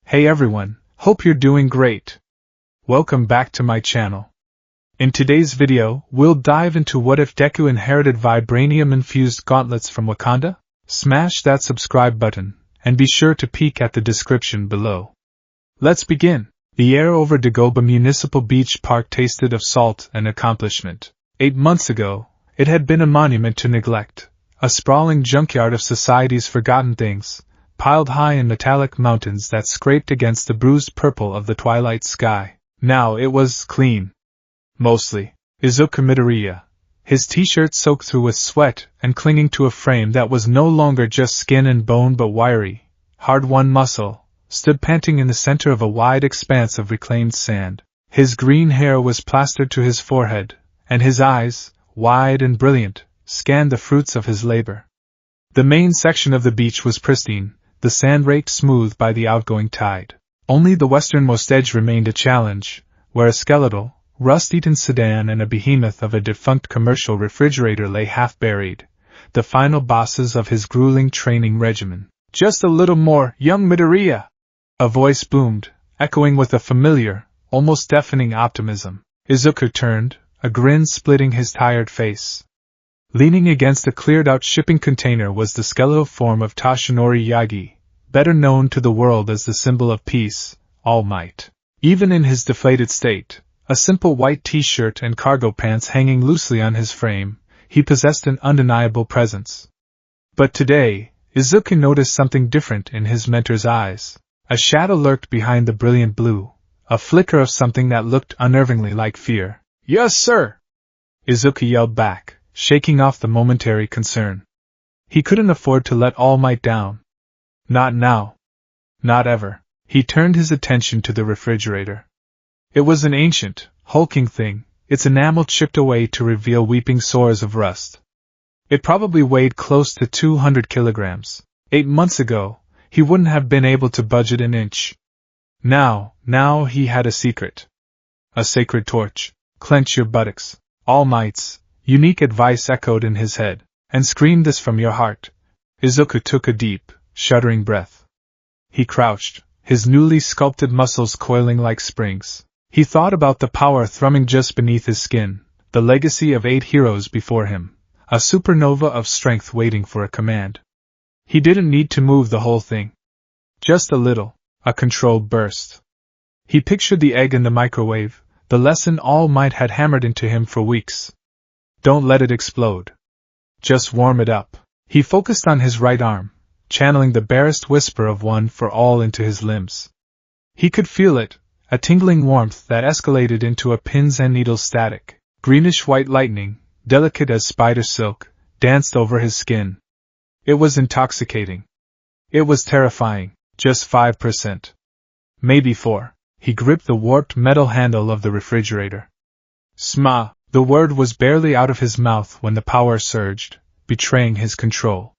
Hey everyone, hope you're doing great. Welcome back to my channel. In today's video, we'll dive into what if Deku inherited Vibranium infused gauntlets from Wakanda? Smash that subscribe button, and be sure to peek at the description below. Let's begin. The air over Dagoba Municipal Beach Park tasted of salt and accomplishment. 8 months ago, it had been a monument to neglect, a sprawling junkyard of society's forgotten things, piled high in metallic mountains that scraped against the bruised purple of the twilight sky. Now it was clean. Mostly. Izuku Midoriya, his t-shirt soaked through with sweat and clinging to a frame that was no longer just skin and bone but wiry, hard-won muscle, stood panting in the center of a wide expanse of reclaimed sand. His green hair was plastered to his forehead, and his eyes, wide and brilliant, scanned the fruits of his labor. The main section of the beach was pristine, the sand raked smooth by the outgoing tide. Only the westernmost edge remained a challenge, where a skeletal, rust-eaten sedan and a behemoth of a defunct commercial refrigerator lay half-buried, the final bosses of his grueling training regimen. "Just a little more, young Midoriya!" A voice boomed, echoing with a familiar, almost deafening optimism. Izuku turned, a grin splitting his tired face. Leaning against a cleared-out shipping container was the skeletal form of Toshinori Yagi, better known to the world as the symbol of peace, All Might. Even in his deflated state, a simple white t-shirt and cargo pants hanging loosely on his frame, he possessed an undeniable presence. But today, Izuku noticed something different in his mentor's eyes. A shadow lurked behind the brilliant blue, a flicker of something that looked unnervingly like fear. "Yes, sir!" Izuku yelled back, shaking off the momentary concern. He couldn't afford to let All Might down. Not now. Not ever. He turned his attention to the refrigerator. It was an ancient, hulking thing, its enamel chipped away to reveal weeping sores of rust. It probably weighed close to 200 kilograms. 8 months ago, he wouldn't have been able to budge it an inch. Now he had a secret. A sacred torch. "Clench your buttocks." All Might's unique advice echoed in his head. "And scream this from your heart." Izuku took a deep, shuddering breath. He crouched, his newly sculpted muscles coiling like springs. He thought about the power thrumming just beneath his skin, the legacy of 8 heroes before him, a supernova of strength waiting for a command. He didn't need to move the whole thing. Just a little, a controlled burst. He pictured the egg in the microwave, the lesson All Might had hammered into him for weeks. Don't let it explode. Just warm it up. He focused on his right arm, channeling the barest whisper of One for All into his limbs. He could feel it, a tingling warmth that escalated into a pins and needles static. Greenish-white lightning, delicate as spider silk, danced over his skin. It was intoxicating. It was terrifying. Just 5%. Maybe 4. He gripped the warped metal handle of the refrigerator. "Sma!" The word was barely out of his mouth when the power surged, betraying his control.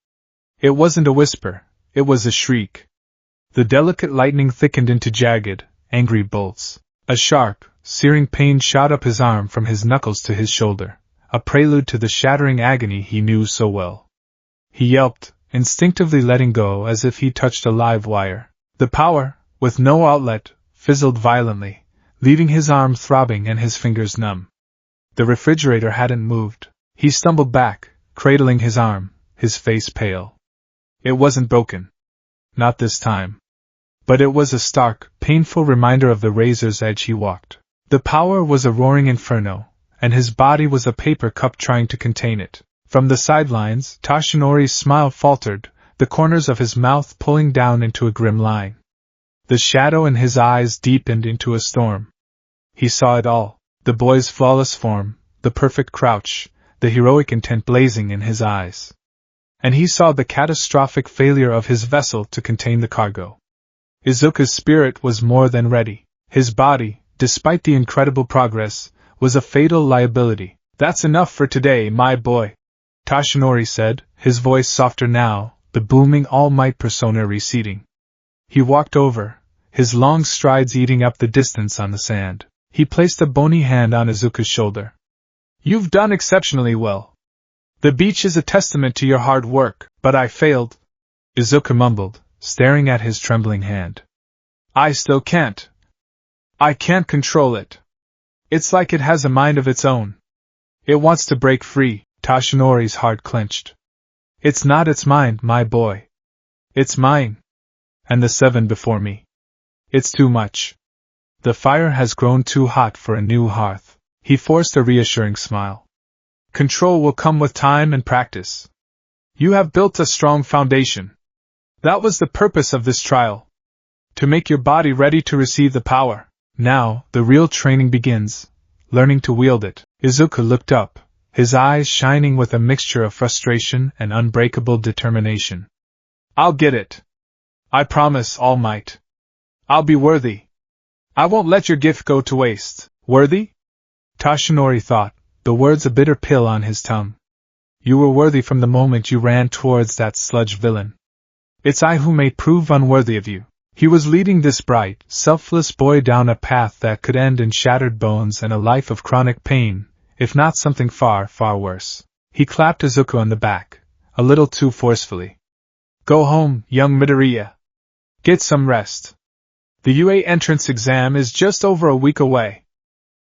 It wasn't a whisper, it was a shriek. The delicate lightning thickened into jagged, angry bolts. A sharp, searing pain shot up his arm from his knuckles to his shoulder, a prelude to the shattering agony he knew so well. He yelped, instinctively letting go as if he touched a live wire. The power, with no outlet, fizzled violently, leaving his arm throbbing and his fingers numb. The refrigerator hadn't moved. He stumbled back, cradling his arm, his face pale. It wasn't broken. Not this time. But it was a stark, painful reminder of the razor's edge he walked. The power was a roaring inferno, and his body was a paper cup trying to contain it. From the sidelines, Toshinori's smile faltered, the corners of his mouth pulling down into a grim line. The shadow in his eyes deepened into a storm. He saw it all, the boy's flawless form, the perfect crouch, the heroic intent blazing in his eyes. And he saw the catastrophic failure of his vessel to contain the cargo. Izuku's spirit was more than ready. His body, despite the incredible progress, was a fatal liability. "That's enough for today, my boy," Toshinori said, his voice softer now, the booming All Might persona receding. He walked over, his long strides eating up the distance on the sand. He placed a bony hand on Izuku's shoulder. "You've done exceptionally well. The beach is a testament to your hard work, but I failed," Izuku mumbled, staring at his trembling hand. I still can't. I can't control it. It's like it has a mind of its own. It wants to break free. Toshinori's heart clenched. It's not its mind, my boy. It's mine. And the 7 before me. It's too much. The fire has grown too hot for a new hearth. He forced a reassuring smile. Control will come with time and practice. You have built a strong foundation. That was the purpose of this trial. To make your body ready to receive the power. Now, the real training begins. Learning to wield it. Izuku looked up, his eyes shining with a mixture of frustration and unbreakable determination. I'll get it. I promise, All Might. I'll be worthy. I won't let your gift go to waste. Worthy? Toshinori thought, the words a bitter pill on his tongue. You were worthy from the moment you ran towards that sludge villain. It's I who may prove unworthy of you. He was leading this bright, selfless boy down a path that could end in shattered bones and a life of chronic pain, if not something far, far worse. He clapped Izuku on the back, a little too forcefully. Go home, young Midoriya. Get some rest. The UA entrance exam is just over a week away.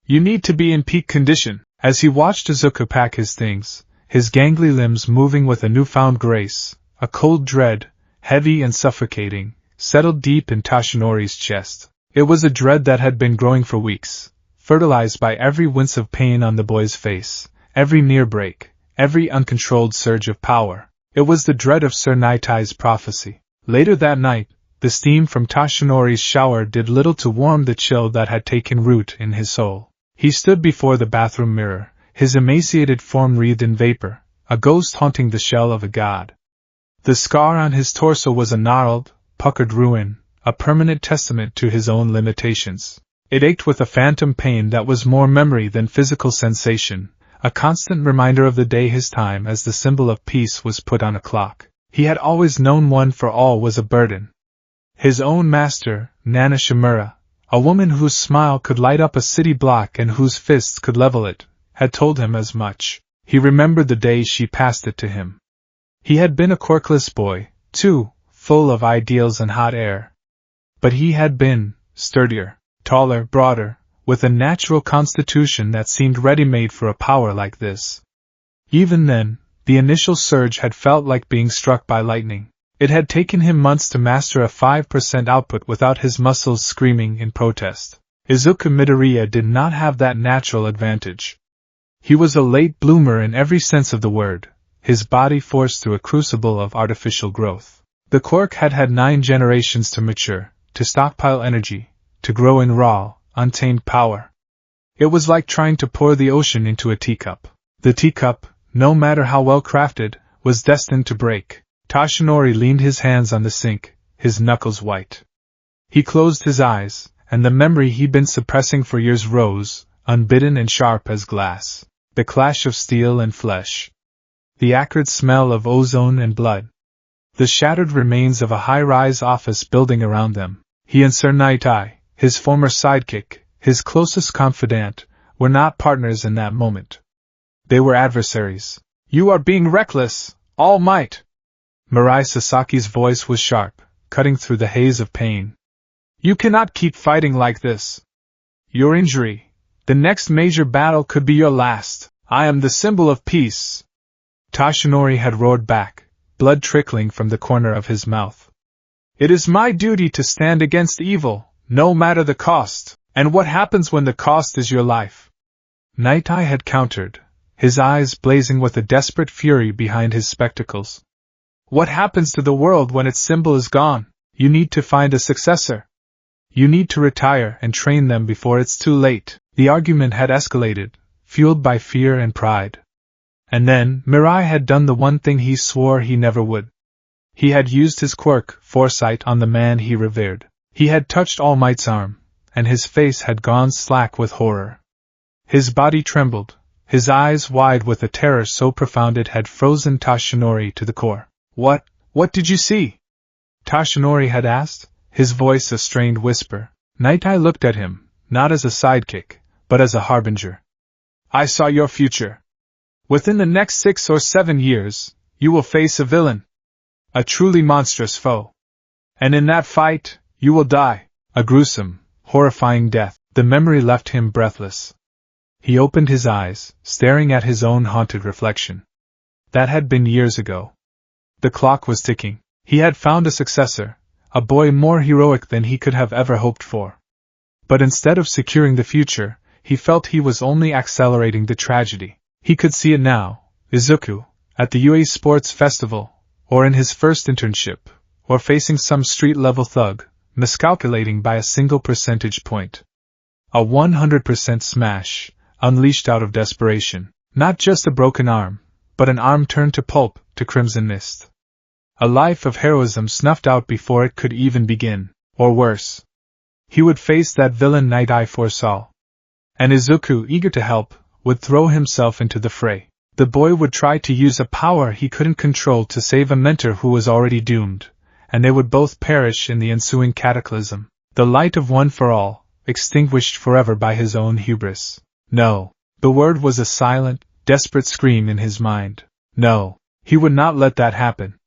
You need to be in peak condition. As he watched Izuku pack his things, his gangly limbs moving with a newfound grace, a cold dread, heavy and suffocating, settled deep in Toshinori's chest. It was a dread that had been growing for weeks, fertilized by every wince of pain on the boy's face, every near break, every uncontrolled surge of power. It was the dread of Sir Nitai's prophecy. Later that night, the steam from Toshinori's shower did little to warm the chill that had taken root in his soul. He stood before the bathroom mirror, his emaciated form wreathed in vapor, a ghost haunting the shell of a god. The scar on his torso was a gnarled, puckered ruin, a permanent testament to his own limitations. It ached with a phantom pain that was more memory than physical sensation, a constant reminder of the day his time as the symbol of peace was put on a clock. He had always known one for all was a burden. His own master, Nana Shimura, a woman whose smile could light up a city block and whose fists could level it, had told him as much. He remembered the day she passed it to him. He had been a quirkless boy, too, full of ideals and hot air. But he had been sturdier, taller, broader, with a natural constitution that seemed ready-made for a power like this. Even then, the initial surge had felt like being struck by lightning. It had taken him months to master a 5% output without his muscles screaming in protest. Izuku Midoriya did not have that natural advantage. He was a late bloomer in every sense of the word, his body forced through a crucible of artificial growth. The quirk had had 9 generations to mature, to stockpile energy, to grow in raw, untamed power. It was like trying to pour the ocean into a teacup. The teacup, no matter how well crafted, was destined to break. Toshinori leaned his hands on the sink, his knuckles white. He closed his eyes, and the memory he'd been suppressing for years rose, unbidden and sharp as glass. The clash of steel and flesh. The acrid smell of ozone and blood. The shattered remains of a high-rise office building around them. He and Sir Nitai, his former sidekick, his closest confidant, were not partners in that moment. They were adversaries. You are being reckless, All Might. Mirai Sasaki's voice was sharp, cutting through the haze of pain. You cannot keep fighting like this. Your injury, the next major battle could be your last. I am the symbol of peace. Toshinori had roared back, blood trickling from the corner of his mouth. It is my duty to stand against evil, no matter the cost. And what happens when the cost is your life? Nitai had countered, his eyes blazing with a desperate fury behind his spectacles. What happens to the world when its symbol is gone? You need to find a successor. You need to retire and train them before it's too late. The argument had escalated, fueled by fear and pride. And then, Mirai had done the one thing he swore he never would. He had used his quirk, foresight, on the man he revered. He had touched All Might's arm, and his face had gone slack with horror. His body trembled, his eyes wide with a terror so profound it had frozen Toshinori to the core. What did you see? Toshinori had asked, his voice a strained whisper. Nitai looked at him, not as a sidekick, but as a harbinger. I saw your future. Within the next 6 or 7 years, you will face a villain. A truly monstrous foe. And in that fight, you will die. A gruesome, horrifying death. The memory left him breathless. He opened his eyes, staring at his own haunted reflection. That had been years ago. The clock was ticking. He had found a successor, a boy more heroic than he could have ever hoped for. But instead of securing the future, he felt he was only accelerating the tragedy. He could see it now, Izuku, at the UA Sports Festival, or in his first internship, or facing some street-level thug, miscalculating by a single percentage point. A 100% smash, unleashed out of desperation. Not just a broken arm, but an arm turned to pulp, to crimson mist. A life of heroism snuffed out before it could even begin, or worse. He would face that villain Night Eye foresaw. And Izuku, eager to help, would throw himself into the fray. The boy would try to use a power he couldn't control to save a mentor who was already doomed, and they would both perish in the ensuing cataclysm. The light of One for All, extinguished forever by his own hubris. No. The word was a silent, desperate scream in his mind. No. He would not let that happen.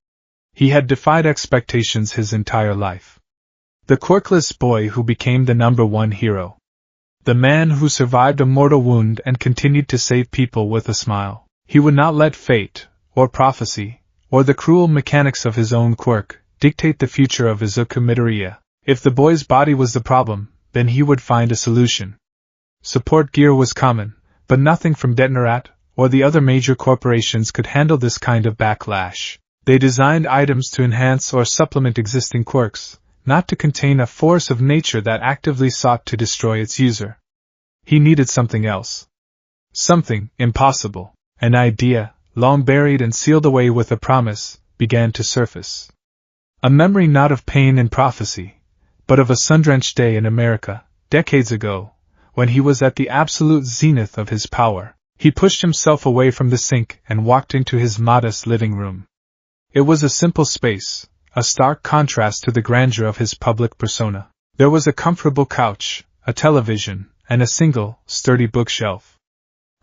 He had defied expectations his entire life. The quirkless boy who became the #1 hero. The man who survived a mortal wound and continued to save people with a smile. He would not let fate, or prophecy, or the cruel mechanics of his own quirk, dictate the future of Izuku Midoriya. If the boy's body was the problem, then he would find a solution. Support gear was common, but nothing from Detonarat, or the other major corporations could handle this kind of backlash. They designed items to enhance or supplement existing quirks, not to contain a force of nature that actively sought to destroy its user. He needed something else. Something impossible. An idea, long buried and sealed away with a promise, began to surface. A memory not of pain and prophecy, but of a sun-drenched day in America, decades ago, when he was at the absolute zenith of his power. He pushed himself away from the sink and walked into his modest living room. It was a simple space, a stark contrast to the grandeur of his public persona. There was a comfortable couch, a television, and a single, sturdy bookshelf.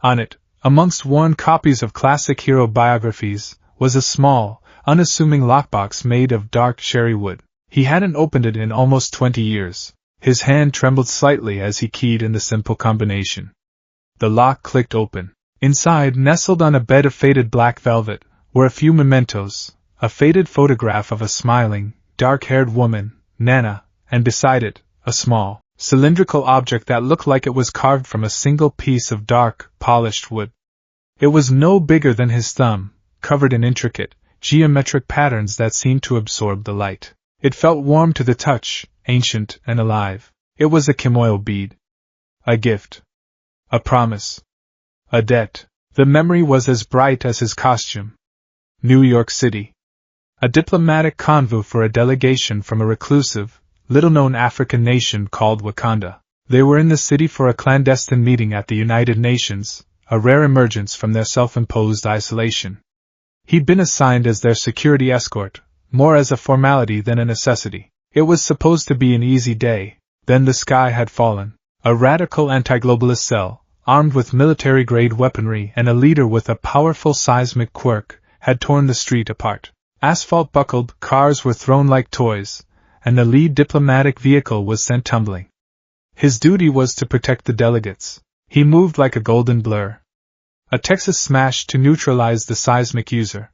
On it, amongst worn copies of classic hero biographies, was a small, unassuming lockbox made of dark cherry wood. He hadn't opened it in almost 20 years. His hand trembled slightly as he keyed in the simple combination. The lock clicked open. Inside, nestled on a bed of faded black velvet, were a few mementos, a faded photograph of a smiling, dark-haired woman, Nana, and beside it, a small, cylindrical object that looked like it was carved from a single piece of dark, polished wood. It was no bigger than his thumb, covered in intricate, geometric patterns that seemed to absorb the light. It felt warm to the touch, ancient and alive. It was a kimono bead. A gift. A promise. A debt. The memory was as bright as his costume. New York City. A diplomatic convoy for a delegation from a reclusive, little-known African nation called Wakanda. They were in the city for a clandestine meeting at the United Nations, a rare emergence from their self-imposed isolation. He'd been assigned as their security escort, more as a formality than a necessity. It was supposed to be an easy day, then the sky had fallen. A radical anti-globalist cell, armed with military-grade weaponry and a leader with a powerful seismic quirk, had torn the street apart. Asphalt buckled, cars were thrown like toys, and the lead diplomatic vehicle was sent tumbling. His duty was to protect the delegates. He moved like a golden blur. A Texas smash to neutralize the seismic user.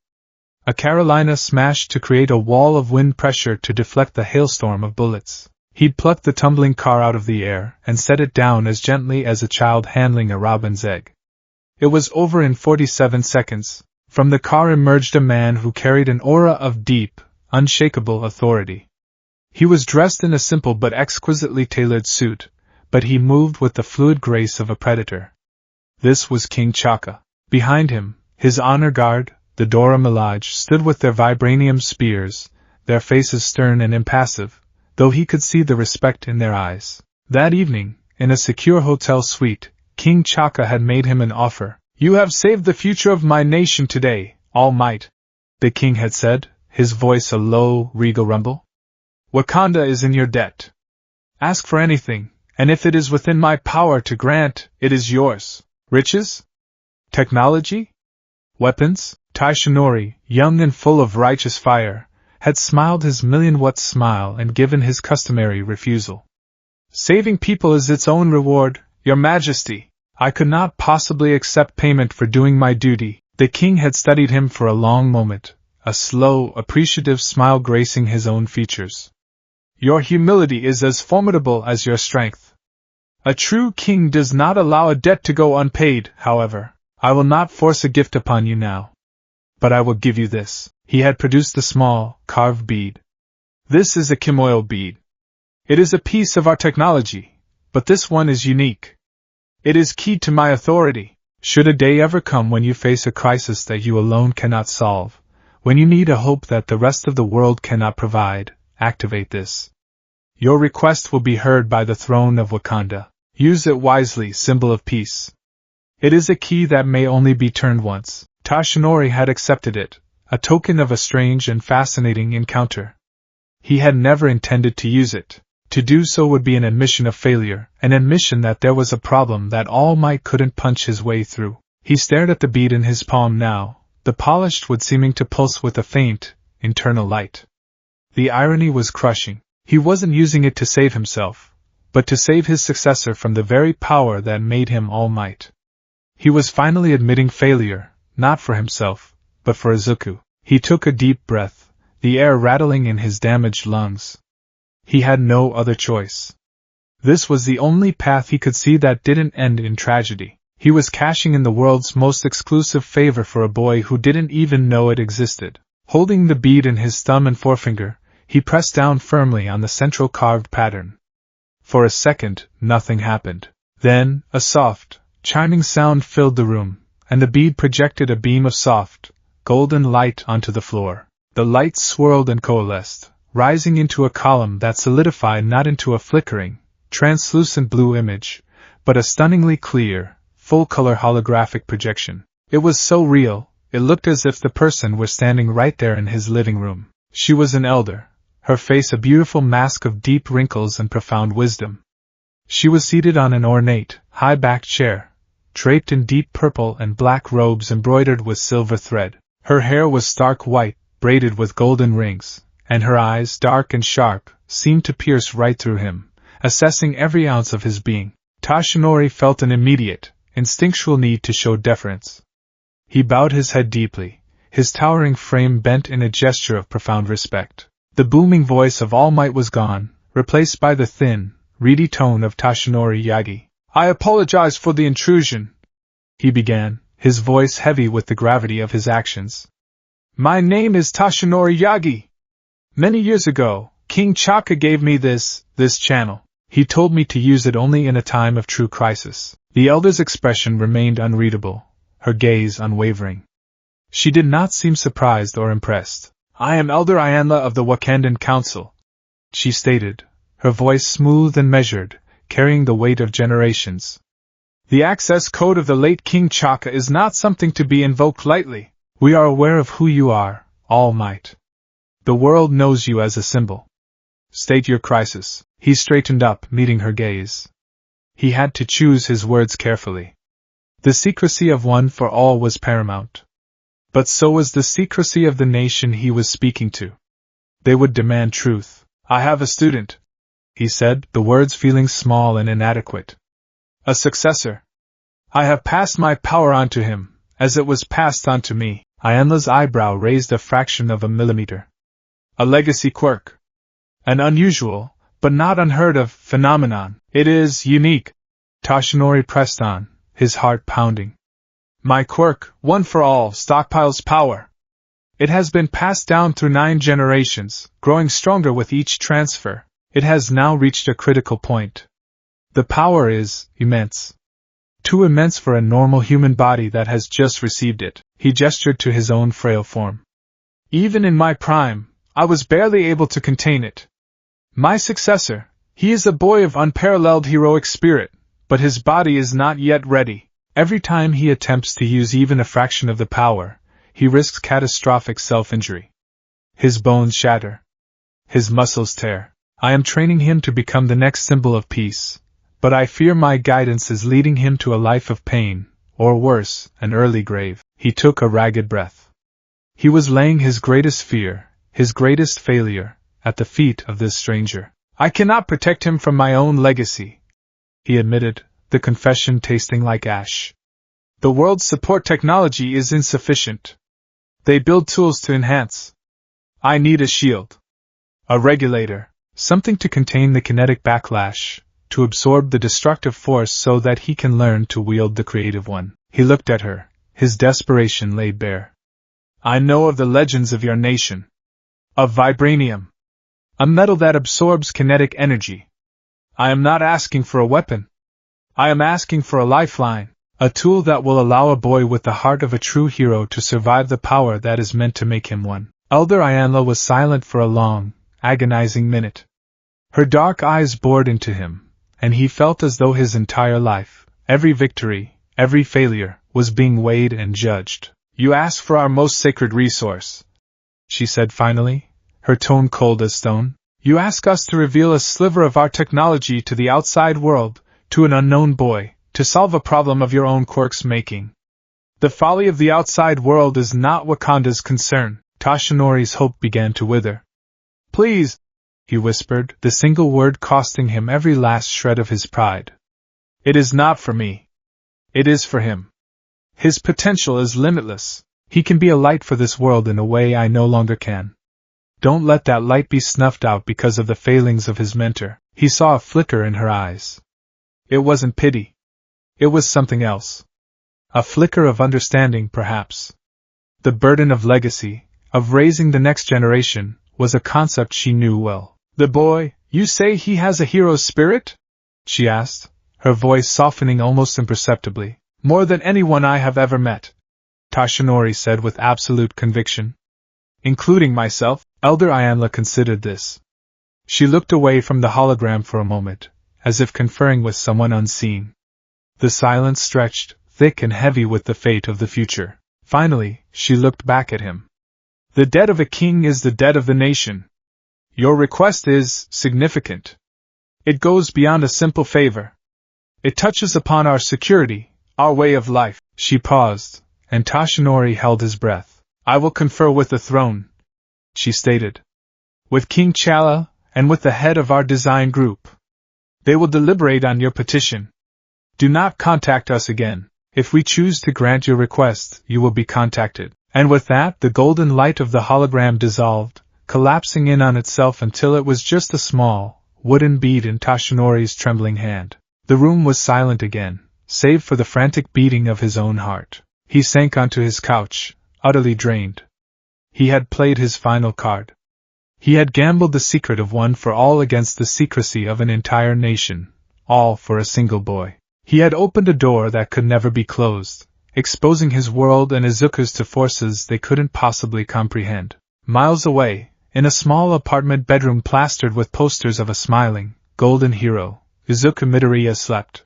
A Carolina smash to create a wall of wind pressure to deflect the hailstorm of bullets. He'd plucked the tumbling car out of the air and set it down as gently as a child handling a robin's egg. It was over in 47 seconds. From the car emerged a man who carried an aura of deep, unshakable authority. He was dressed in a simple but exquisitely tailored suit, but he moved with the fluid grace of a predator. This was King Chaka. Behind him, his honor guard, the Dora Milaje, stood with their vibranium spears, their faces stern and impassive, though he could see the respect in their eyes. That evening, in a secure hotel suite, King Chaka had made him an offer. "You have saved the future of my nation today, All Might," the king had said, his voice a low, regal rumble. "Wakanda is in your debt. Ask for anything, and if it is within my power to grant, it is yours. Riches? Technology? Weapons?" Taishinori, young and full of righteous fire, had smiled his million-watt smile and given his customary refusal. Saving people is its own reward, Your Majesty. I could not possibly accept payment for doing my duty. The king had studied him for a long moment, a slow, appreciative smile gracing his own features. Your humility is as formidable as your strength. A true king does not allow a debt to go unpaid, however. I will not force a gift upon you now. But I will give you this. He had produced a small, carved bead. This is a Kimoyo bead. It is a piece of our technology, but this one is unique. It is key to my authority. Should a day ever come when you face a crisis that you alone cannot solve, when you need a hope that the rest of the world cannot provide, activate this. Your request will be heard by the throne of Wakanda. Use it wisely, symbol of peace. It is a key that may only be turned once. Tashinori had accepted it, a token of a strange and fascinating encounter. He had never intended to use it. To do so would be an admission of failure, an admission that there was a problem that All Might couldn't punch his way through. He stared at the bead in his palm now, the polished wood seeming to pulse with a faint, internal light. The irony was crushing. He wasn't using it to save himself, but to save his successor from the very power that made him All Might. He was finally admitting failure, not for himself, but for Izuku. He took a deep breath, the air rattling in his damaged lungs. He had no other choice. This was the only path he could see that didn't end in tragedy. He was cashing in the world's most exclusive favor for a boy who didn't even know it existed. Holding the bead in his thumb and forefinger, he pressed down firmly on the central carved pattern. For a second, nothing happened. Then, a soft, chiming sound filled the room, and the bead projected a beam of soft, golden light onto the floor. The light swirled and coalesced, rising into a column that solidified not into a flickering, translucent blue image, but a stunningly clear, full-color holographic projection. It was so real, it looked as if the person were standing right there in his living room. She was an elder, her face a beautiful mask of deep wrinkles and profound wisdom. She was seated on an ornate, high-backed chair, draped in deep purple and black robes embroidered with silver thread. Her hair was stark white, braided with golden rings, and her eyes, dark and sharp, seemed to pierce right through him, assessing every ounce of his being. Tashinori felt an immediate, instinctual need to show deference. He bowed his head deeply, his towering frame bent in a gesture of profound respect. The booming voice of All Might was gone, replaced by the thin, reedy tone of Tashinori Yagi. "I apologize for the intrusion," he began, his voice heavy with the gravity of his actions. "My name is Tashinori Yagi. Many years ago, King Chaka gave me this channel. He told me to use it only in a time of true crisis." The elder's expression remained unreadable, her gaze unwavering. She did not seem surprised or impressed. "I am Elder Ianla of the Wakandan Council," she stated, her voice smooth and measured, carrying the weight of generations. "The access code of the late King Chaka is not something to be invoked lightly. We are aware of who you are, All Might. The world knows you as a symbol. State your crisis." He straightened up, meeting her gaze. He had to choose his words carefully. The secrecy of one for all was paramount. But so was the secrecy of the nation he was speaking to. They would demand truth. "I have a student," he said, the words feeling small and inadequate. "A successor. I have passed my power on to him, as it was passed on to me." Ianla's eyebrow raised a fraction of a millimeter. "A legacy quirk. An unusual, but not unheard of, phenomenon. It is unique." Tashinori pressed on, his heart pounding. "My quirk, one for all, stockpiles power. It has been passed down through 9 generations, growing stronger with each transfer. It has now reached a critical point. The power is immense. Too immense for a normal human body that has just received it." He gestured to his own frail form. "Even in my prime, I was barely able to contain it. My successor, he is a boy of unparalleled heroic spirit, but his body is not yet ready. Every time he attempts to use even a fraction of the power, he risks catastrophic self-injury. His bones shatter. His muscles tear. I am training him to become the next symbol of peace, but I fear my guidance is leading him to a life of pain, or worse, an early grave." He took a ragged breath. He was laying his greatest fear, his greatest failure, at the feet of this stranger. I cannot protect him from my own legacy, he admitted, the confession tasting like ash. The world's support technology is insufficient. They build tools to enhance. I need a shield. A regulator, something to contain the kinetic backlash, to absorb the destructive force so that he can learn to wield the creative one. He looked at her, his desperation laid bare. I know of the legends of your nation. Of Vibranium. A metal that absorbs kinetic energy. I am not asking for a weapon. I am asking for a lifeline, a tool that will allow a boy with the heart of a true hero to survive the power that is meant to make him one. Elder Ianla was silent for a long, agonizing minute. Her dark eyes bored into him, and he felt as though his entire life, every victory, every failure, was being weighed and judged. You ask for our most sacred resource, she said finally, her tone cold as stone. You ask us to reveal a sliver of our technology to the outside world, to an unknown boy, to solve a problem of your own quirk's making. The folly of the outside world is not Wakanda's concern. Tashinori's hope began to wither. Please, he whispered, the single word costing him every last shred of his pride. It is not for me. It is for him. His potential is limitless. He can be a light for this world in a way I no longer can. Don't let that light be snuffed out because of the failings of his mentor. He saw a flicker in her eyes. It wasn't pity. It was something else. A flicker of understanding, perhaps. The burden of legacy, of raising the next generation, was a concept she knew well. The boy, you say he has a hero's spirit? She asked, her voice softening almost imperceptibly. More than anyone I have ever met, Tashinori said with absolute conviction. Including myself. Elder Ianla considered this. She looked away from the hologram for a moment, as if conferring with someone unseen. The silence stretched, thick and heavy with the fate of the future. Finally, she looked back at him. The debt of a king is the debt of the nation. Your request is significant. It goes beyond a simple favor. It touches upon our security, our way of life. She paused, and Tashinori held his breath. I will confer with the throne, she stated. With King Chala, and with the head of our design group. They will deliberate on your petition. Do not contact us again. If we choose to grant your request, you will be contacted. And with that, the golden light of the hologram dissolved, collapsing in on itself until it was just a small, wooden bead in Tashinori's trembling hand. The room was silent again, save for the frantic beating of his own heart. He sank onto his couch, utterly drained. He had played his final card. He had gambled the secret of one for all against the secrecy of an entire nation, all for a single boy. He had opened a door that could never be closed, exposing his world and Izuku's to forces they couldn't possibly comprehend. Miles away, in a small apartment bedroom plastered with posters of a smiling, golden hero, Izuku Midoriya slept.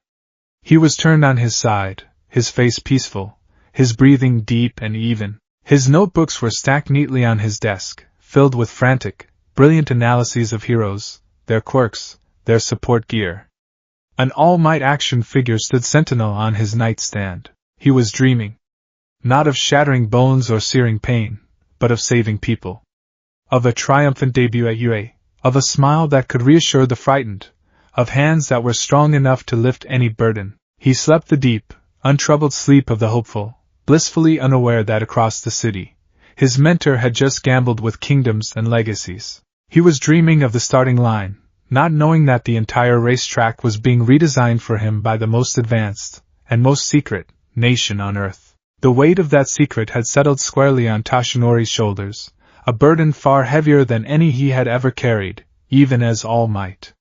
He was turned on his side, his face peaceful, his breathing deep and even. His notebooks were stacked neatly on his desk, filled with frantic, brilliant analyses of heroes, their quirks, their support gear. An all-might action figure stood sentinel on his nightstand. He was dreaming. Not of shattering bones or searing pain, but of saving people. Of a triumphant debut at UA, of a smile that could reassure the frightened, of hands that were strong enough to lift any burden. He slept the deep, untroubled sleep of the hopeful, blissfully unaware that across the city, his mentor had just gambled with kingdoms and legacies. He was dreaming of the starting line, not knowing that the entire racetrack was being redesigned for him by the most advanced, and most secret, nation on Earth. The weight of that secret had settled squarely on Tashinori's shoulders, a burden far heavier than any he had ever carried, even as All Might.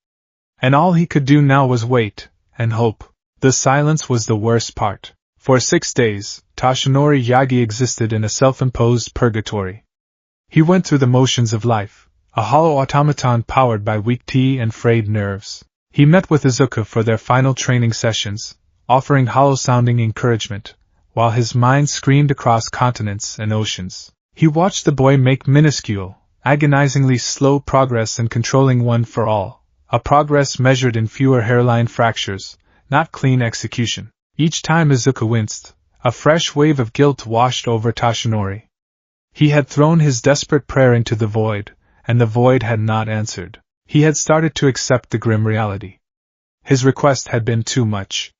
And all he could do now was wait, and hope. The silence was the worst part. For 6 days, Tashinori Yagi existed in a self-imposed purgatory. He went through the motions of life, a hollow automaton powered by weak tea and frayed nerves. He met with Izuku for their final training sessions, offering hollow-sounding encouragement, while his mind screamed across continents and oceans. He watched the boy make minuscule, agonizingly slow progress in controlling One for All, a progress measured in fewer hairline fractures, not clean execution. Each time Izuku winced, a fresh wave of guilt washed over Tashinori. He had thrown his desperate prayer into the void, and the void had not answered. He had started to accept the grim reality. His request had been too much.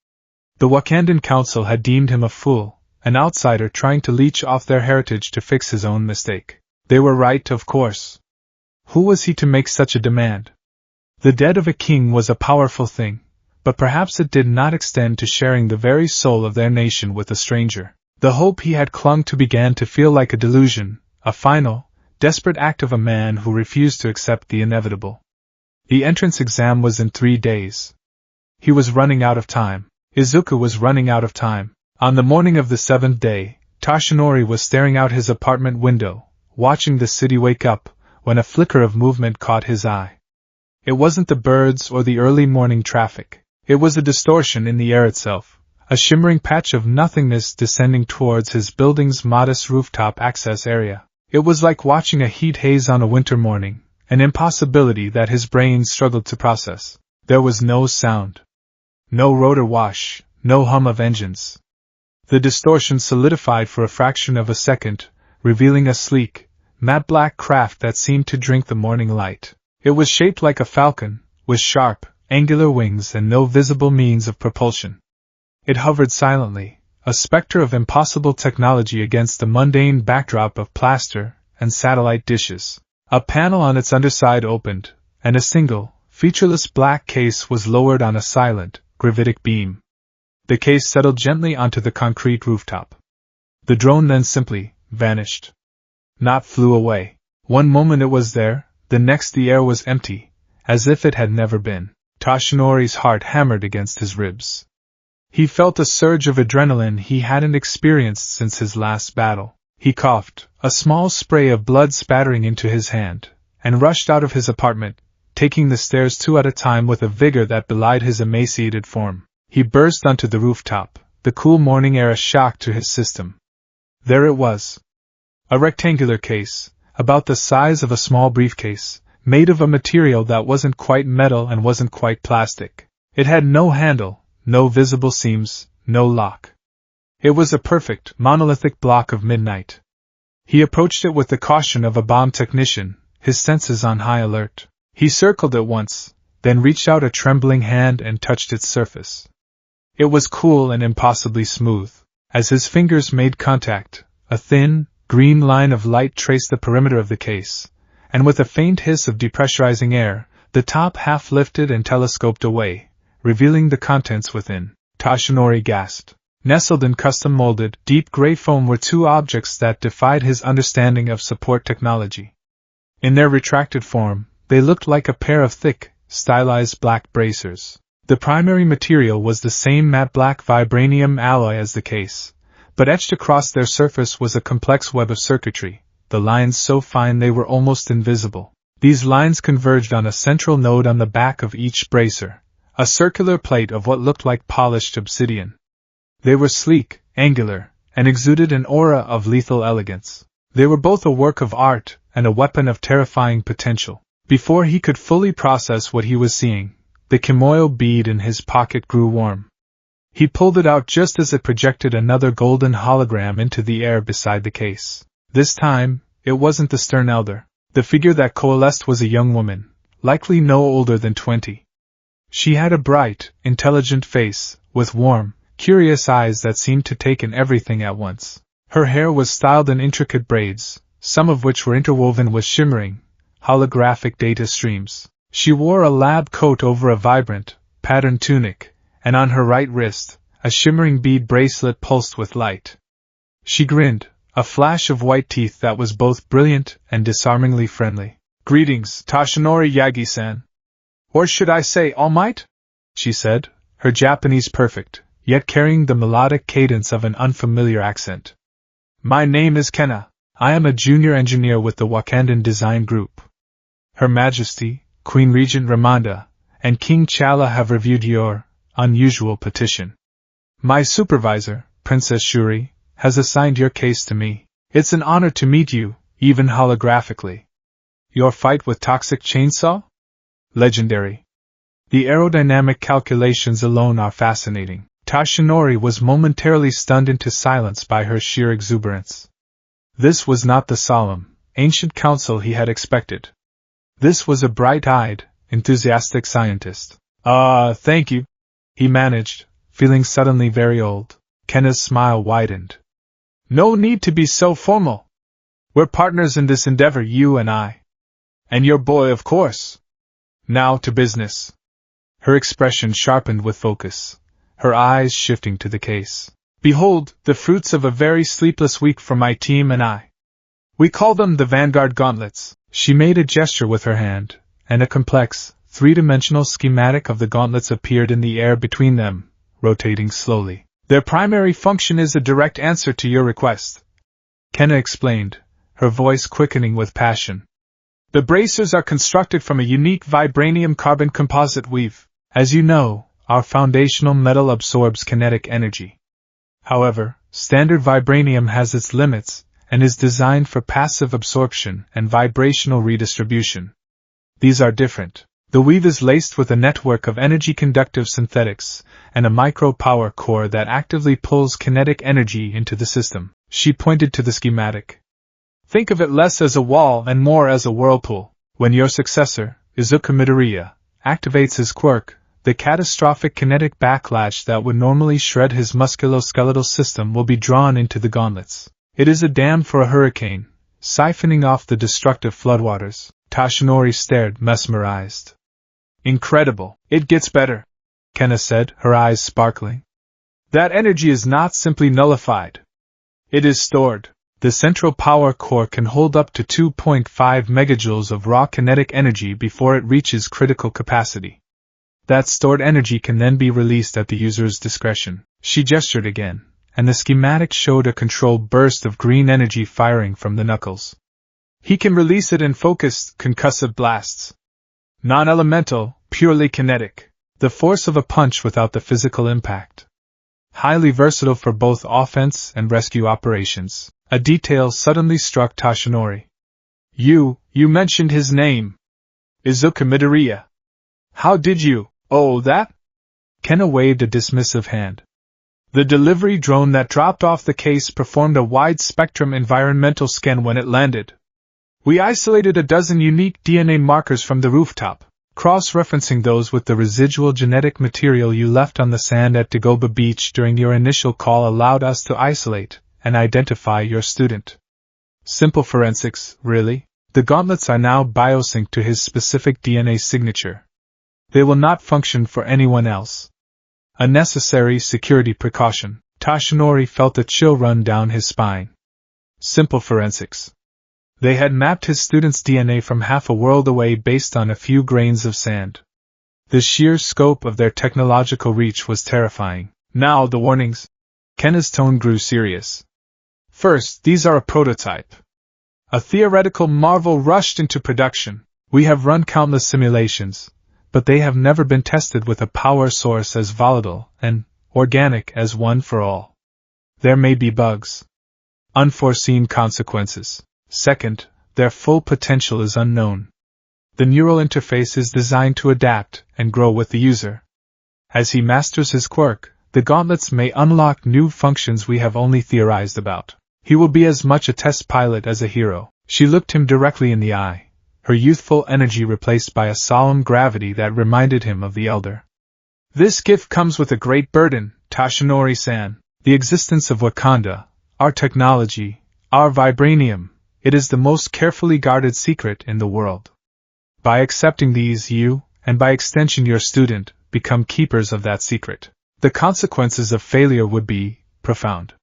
The Wakandan Council had deemed him a fool, an outsider trying to leech off their heritage to fix his own mistake. They were right, of course. Who was he to make such a demand? The death of a king was a powerful thing, but perhaps it did not extend to sharing the very soul of their nation with a stranger. The hope he had clung to began to feel like a delusion, a final, desperate act of a man who refused to accept the inevitable. The entrance exam was in 3 days. He was running out of time. Izuku was running out of time. On the morning of the 7th day, Toshinori was staring out his apartment window, watching the city wake up, when a flicker of movement caught his eye. It wasn't the birds or the early morning traffic. It was a distortion in the air itself, a shimmering patch of nothingness descending towards his building's modest rooftop access area. It was like watching a heat haze on a winter morning, an impossibility that his brain struggled to process. There was no sound. No rotor wash, no hum of engines. The distortion solidified for a fraction of a second, revealing a sleek, matte black craft that seemed to drink the morning light. It was shaped like a falcon, with sharp, angular wings and no visible means of propulsion. It hovered silently, a specter of impossible technology against the mundane backdrop of plaster and satellite dishes. A panel on its underside opened, and a single, featureless black case was lowered on a silent, gravitic beam. The case settled gently onto the concrete rooftop. The drone then simply vanished. Not flew away. One moment it was there, the next the air was empty, as if it had never been. Toshinori's heart hammered against his ribs. He felt a surge of adrenaline he hadn't experienced since his last battle. He coughed, a small spray of blood spattering into his hand, and rushed out of his apartment, taking the stairs 2 at a time with a vigor that belied his emaciated form. He burst onto the rooftop, the cool morning air a shock to his system. There it was. A rectangular case, about the size of a small briefcase, made of a material that wasn't quite metal and wasn't quite plastic. It had no handle, no visible seams, no lock. It was a perfect, monolithic block of midnight. He approached it with the caution of a bomb technician, his senses on high alert. He circled it once, then reached out a trembling hand and touched its surface. It was cool and impossibly smooth. As his fingers made contact, a thin, green line of light traced the perimeter of the case, and with a faint hiss of depressurizing air, the top half lifted and telescoped away, revealing the contents within. Toshinori gasped. Nestled in custom-molded, deep gray foam were 2 objects that defied his understanding of support technology. In their retracted form, they looked like a pair of thick, stylized black bracers. The primary material was the same matte black vibranium alloy as the case, but etched across their surface was a complex web of circuitry, the lines so fine they were almost invisible. These lines converged on a central node on the back of each bracer, a circular plate of what looked like polished obsidian. They were sleek, angular, and exuded an aura of lethal elegance. They were both a work of art and a weapon of terrifying potential. Before he could fully process what he was seeing, the kimoyo bead in his pocket grew warm. He pulled it out just as it projected another golden hologram into the air beside the case. This time, it wasn't the stern elder. The figure that coalesced was a young woman, likely no older than 20. She had a bright, intelligent face, with warm, curious eyes that seemed to take in everything at once. Her hair was styled in intricate braids, some of which were interwoven with shimmering, holographic data streams. She wore a lab coat over a vibrant, patterned tunic, and on her right wrist, a shimmering bead bracelet pulsed with light. She grinned, a flash of white teeth that was both brilliant and disarmingly friendly. "Greetings, Toshinori Yagi-san. Or should I say All Might?" she said, her Japanese perfect, yet carrying the melodic cadence of an unfamiliar accent. "My name is Kenna. I am a junior engineer with the Wakandan Design Group. Her Majesty, Queen Regent Ramonda, and King Chala have reviewed your unusual petition. My supervisor, Princess Shuri, has assigned your case to me. It's an honor to meet you, even holographically. Your fight with Toxic Chainsaw? Legendary. The aerodynamic calculations alone are fascinating." Toshinori was momentarily stunned into silence by her sheer exuberance. This was not the solemn, ancient council he had expected. This was a bright-eyed, enthusiastic scientist. Thank you, he managed, feeling suddenly very old. Kenna's smile widened. No need to be so formal. We're partners in this endeavor, you and I. And your boy, of course. Now to business. Her expression sharpened with focus, her eyes shifting to the case. Behold, the fruits of a very sleepless week for my team and I. We call them the Vanguard gauntlets. She made a gesture with her hand, and a complex, three-dimensional schematic of the gauntlets appeared in the air between them, rotating slowly. Their primary function is a direct answer to your request, Kenna explained, her voice quickening with passion. The bracers are constructed from a unique vibranium carbon composite weave. As you know, our foundational metal absorbs kinetic energy. However, standard vibranium has its limits, and is designed for passive absorption and vibrational redistribution. These are different. The weave is laced with a network of energy-conductive synthetics, and a micro-power core that actively pulls kinetic energy into the system. She pointed to the schematic. Think of it less as a wall and more as a whirlpool. When your successor, Izuku Midoriya, activates his quirk, the catastrophic kinetic backlash that would normally shred his musculoskeletal system will be drawn into the gauntlets. It is a dam for a hurricane, siphoning off the destructive floodwaters. Tashinori stared, mesmerized. Incredible. It gets better, Kenna said, her eyes sparkling. That energy is not simply nullified. It is stored. The central power core can hold up to 2.5 megajoules of raw kinetic energy before it reaches critical capacity. That stored energy can then be released at the user's discretion. She gestured again, and the schematic showed a controlled burst of green energy firing from the knuckles. He can release it in focused, concussive blasts. Non-elemental, purely kinetic. The force of a punch without the physical impact. Highly versatile for both offense and rescue operations. A detail suddenly struck Tashinori. You mentioned his name. Izuku Midoriya. How did you? Oh, that? Kenna waved a dismissive hand. The delivery drone that dropped off the case performed a wide-spectrum environmental scan when it landed. We isolated a dozen unique DNA markers from the rooftop, cross-referencing those with the residual genetic material you left on the sand at Dagoba Beach during your initial call allowed us to isolate and identify your student. Simple forensics, really? The gauntlets are now biosynced to his specific DNA signature. They will not function for anyone else. A necessary security precaution. Tashinori felt a chill run down his spine. Simple forensics. They had mapped his student's DNA from half a world away based on a few grains of sand. The sheer scope of their technological reach was terrifying. Now the warnings. Kenna's tone grew serious. First, these are a prototype. A theoretical marvel rushed into production. We have run countless simulations, but they have never been tested with a power source as volatile and organic as One for All. There may be bugs. Unforeseen consequences. Second, their full potential is unknown. The neural interface is designed to adapt and grow with the user. As he masters his quirk, the gauntlets may unlock new functions we have only theorized about. He will be as much a test pilot as a hero. She looked him directly in the eye, her youthful energy replaced by a solemn gravity that reminded him of the elder. This gift comes with a great burden, Tashinori-san. The existence of Wakanda, our technology, our vibranium, it is the most carefully guarded secret in the world. By accepting these, you, and by extension your student, become keepers of that secret. The consequences of failure would be profound.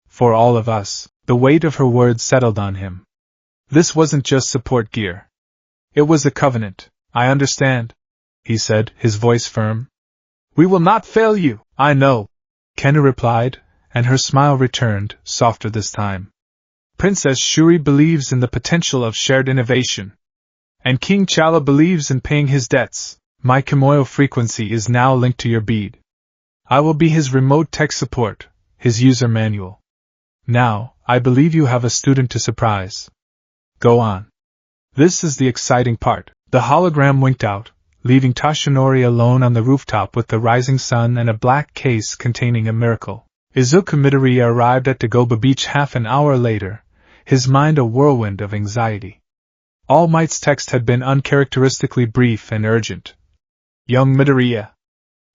For all of us, the weight of her words settled on him. This wasn't just support gear. It was a covenant. I understand, he said, his voice firm. We will not fail you, I know, Kenna replied, and her smile returned, softer this time. Princess Shuri believes in the potential of shared innovation. And King T'Challa believes in paying his debts. My Kimoyo frequency is now linked to your bead. I will be his remote tech support, his user manual. Now, I believe you have a student to surprise. Go on. This is the exciting part. The hologram winked out, leaving Tashinori alone on the rooftop with the rising sun and a black case containing a miracle. Izuku Midoriya arrived at Dagoba Beach half an hour later, his mind a whirlwind of anxiety. All Might's text had been uncharacteristically brief and urgent. Young Midoriya,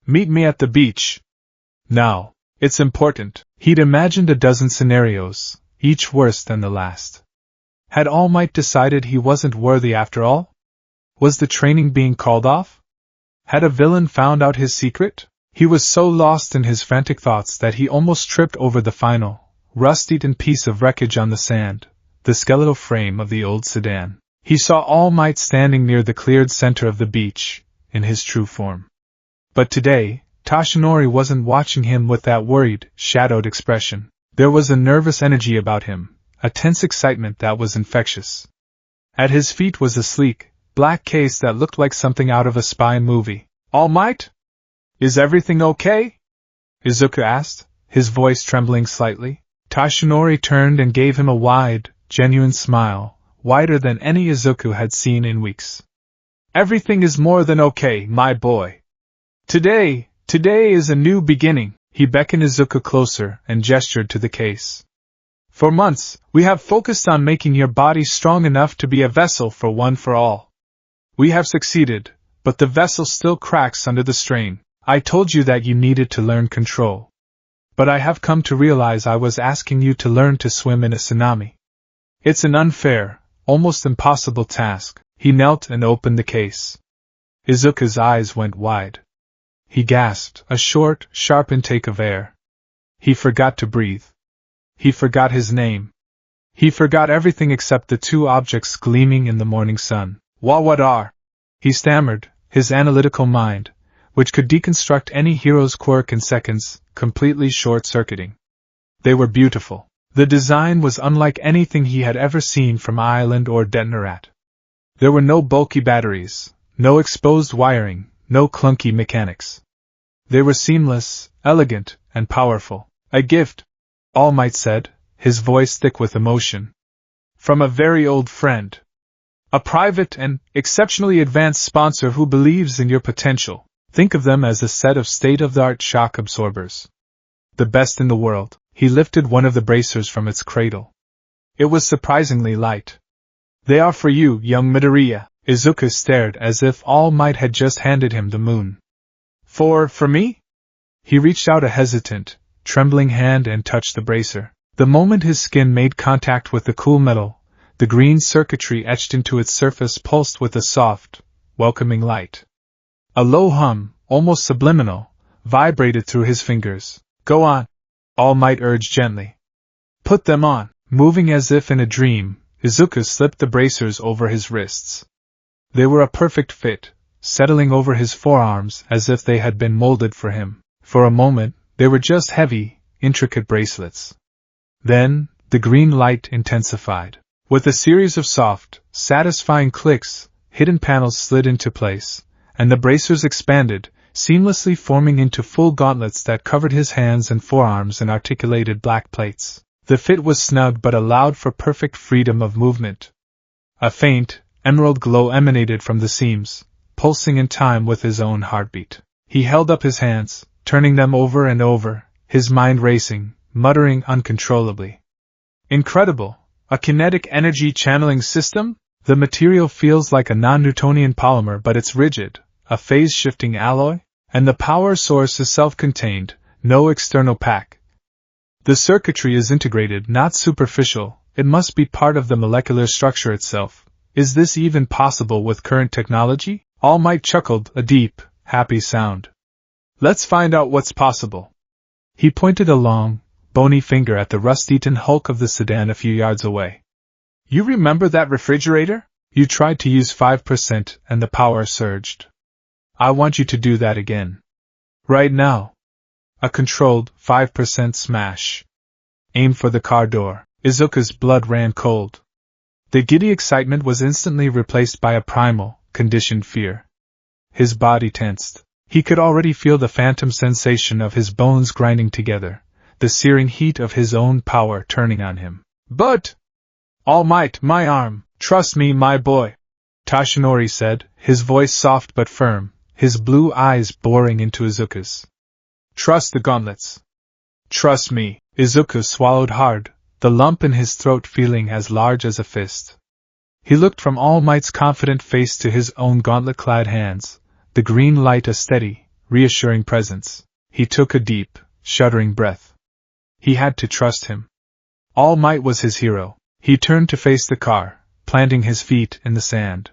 meet me at the beach. Now, it's important. He'd imagined a dozen scenarios, each worse than the last. Had All Might decided he wasn't worthy after all? Was the training being called off? Had a villain found out his secret? He was so lost in his frantic thoughts that he almost tripped over the final, rust-eaten piece of wreckage on the sand, the skeletal frame of the old sedan. He saw All Might standing near the cleared center of the beach, in his true form. But today, Toshinori wasn't watching him with that worried, shadowed expression. There was a nervous energy about him, a tense excitement that was infectious. At his feet was a sleek, black case that looked like something out of a spy movie. All Might? Is everything okay? Izuku asked, his voice trembling slightly. Toshinori turned and gave him a wide, genuine smile, wider than any Izuku had seen in weeks. Everything is more than okay, my boy. Today is a new beginning. He beckoned Izuku closer and gestured to the case. For months, we have focused on making your body strong enough to be a vessel for one for all. We have succeeded, but the vessel still cracks under the strain. I told you that you needed to learn control. But I have come to realize I was asking you to learn to swim in a tsunami. It's an unfair, almost impossible task. He knelt and opened the case. Izuku's eyes went wide. He gasped, a short, sharp intake of air. He forgot to breathe. He forgot his name. He forgot everything except the two objects gleaming in the morning sun. What are? He stammered, his analytical mind, which could deconstruct any hero's quirk in seconds, completely short-circuiting. They were beautiful. The design was unlike anything he had ever seen from Island or Detonarat. There were no bulky batteries, no exposed wiring, no clunky mechanics. They were seamless, elegant, and powerful. A gift, All Might said, his voice thick with emotion. From a very old friend. A private and exceptionally advanced sponsor who believes in your potential. Think of them as a set of state-of-the-art shock absorbers. The best in the world. He lifted one of the bracers from its cradle. It was surprisingly light. They are for you, young Midoriya. Izuku stared as if All Might had just handed him the moon. For me? He reached out a hesitant, trembling hand and touched the bracer. The moment his skin made contact with the cool metal, the green circuitry etched into its surface pulsed with a soft, welcoming light. A low hum, almost subliminal, vibrated through his fingers. Go on, All Might urged gently. Put them on. Moving as if in a dream, Izuku slipped the bracers over his wrists. They were a perfect fit, settling over his forearms as if they had been molded for him. For a moment, they were just heavy, intricate bracelets. Then, the green light intensified. With a series of soft, satisfying clicks, hidden panels slid into place, and the bracers expanded, seamlessly forming into full gauntlets that covered his hands and forearms in articulated black plates. The fit was snug but allowed for perfect freedom of movement. A faint, emerald glow emanated from the seams, pulsing in time with his own heartbeat. He held up his hands, turning them over and over, his mind racing, muttering uncontrollably. Incredible! A kinetic energy channeling system? The material feels like a non-Newtonian polymer, but it's rigid, a phase-shifting alloy, and the power source is self-contained, no external pack. The circuitry is integrated, not superficial, it must be part of the molecular structure itself. Is this even possible with current technology? All Might chuckled, a deep, happy sound. Let's find out what's possible. He pointed a long, bony finger at the rust-eaten hulk of the sedan a few yards away. You remember that refrigerator? You tried to use 5% and the power surged. I want you to do that again. Right now. A controlled 5% smash. Aim for the car door. Izuku's blood ran cold. The giddy excitement was instantly replaced by a primal, conditioned fear. His body tensed. He could already feel the phantom sensation of his bones grinding together, the searing heat of his own power turning on him. But, All Might, my arm, trust me, my boy, Toshinori said, his voice soft but firm, his blue eyes boring into Izuku's. Trust the gauntlets. Trust me. Izuku swallowed hard, the lump in his throat feeling as large as a fist. He looked from All Might's confident face to his own gauntlet-clad hands, the green light a steady, reassuring presence. He took a deep, shuddering breath. He had to trust him. All Might was his hero. He turned to face the car, planting his feet in the sand.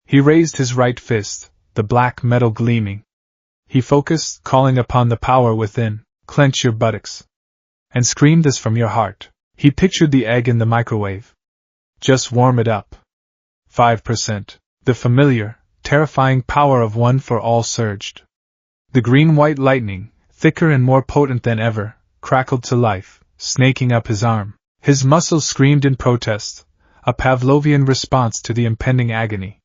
He raised his right fist, the black metal gleaming. He focused, calling upon the power within. Clench your buttocks. And scream this from your heart. He pictured the egg in the microwave. Just warm it up. 5%. The familiar, terrifying power of One for All surged. The green-white lightning, thicker and more potent than ever, crackled to life, snaking up his arm. His muscles screamed in protest, a Pavlovian response to the impending agony.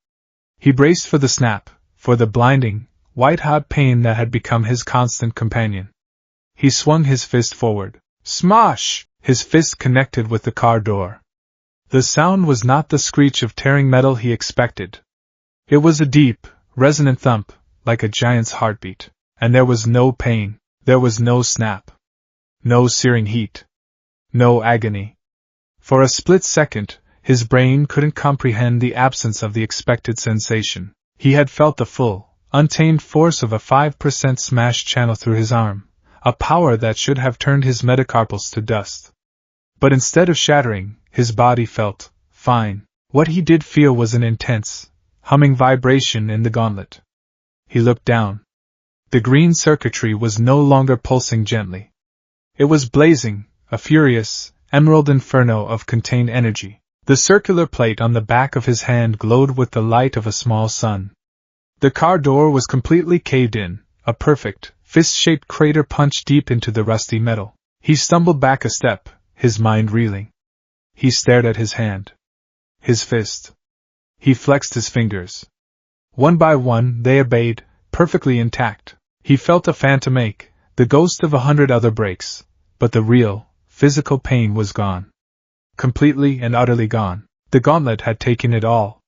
He braced for the snap, for the blinding, white-hot pain that had become his constant companion. He swung his fist forward. Smosh! His fist connected with the car door. The sound was not the screech of tearing metal he expected. It was a deep, resonant thump, like a giant's heartbeat. And there was no pain, there was no snap. No searing heat. No agony. For a split second, his brain couldn't comprehend the absence of the expected sensation. He had felt the full, untamed force of a 5% smash channel through his arm, a power that should have turned his metacarpals to dust. But instead of shattering, his body felt fine. What he did feel was an intense, humming vibration in the gauntlet. He looked down. The green circuitry was no longer pulsing gently. It was blazing, a furious, emerald inferno of contained energy. The circular plate on the back of his hand glowed with the light of a small sun. The car door was completely caved in, a perfect, fist-shaped crater punched deep into the rusty metal. He stumbled back a step, his mind reeling. He stared at his hand. His fist. He flexed his fingers. One by one they obeyed, perfectly intact. He felt a phantom ache, the ghost of 100 other breaks, but the real, physical pain was gone. Completely and utterly gone. The gauntlet had taken it all.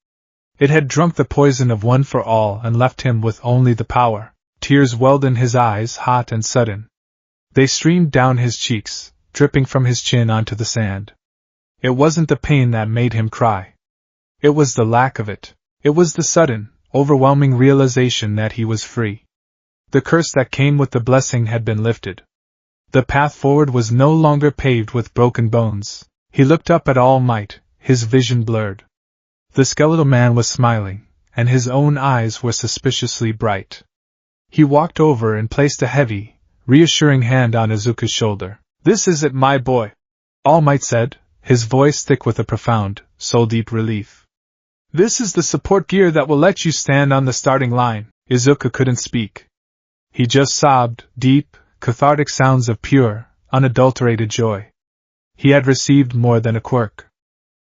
It had drunk the poison of One for All and left him with only the power. Tears welled in his eyes, hot and sudden. They streamed down his cheeks, dripping from his chin onto the sand. It wasn't the pain that made him cry. It was the lack of it. It was the sudden, overwhelming realization that he was free. The curse that came with the blessing had been lifted. The path forward was no longer paved with broken bones. He looked up at All Might, his vision blurred. The skeletal man was smiling, and his own eyes were suspiciously bright. He walked over and placed a heavy, reassuring hand on Izuku's shoulder. "This is it, my boy," All Might said, his voice thick with a profound, soul-deep relief. "This is the support gear that will let you stand on the starting line." Izuku couldn't speak. He just sobbed, deep, cathartic sounds of pure, unadulterated joy. He had received more than a quirk.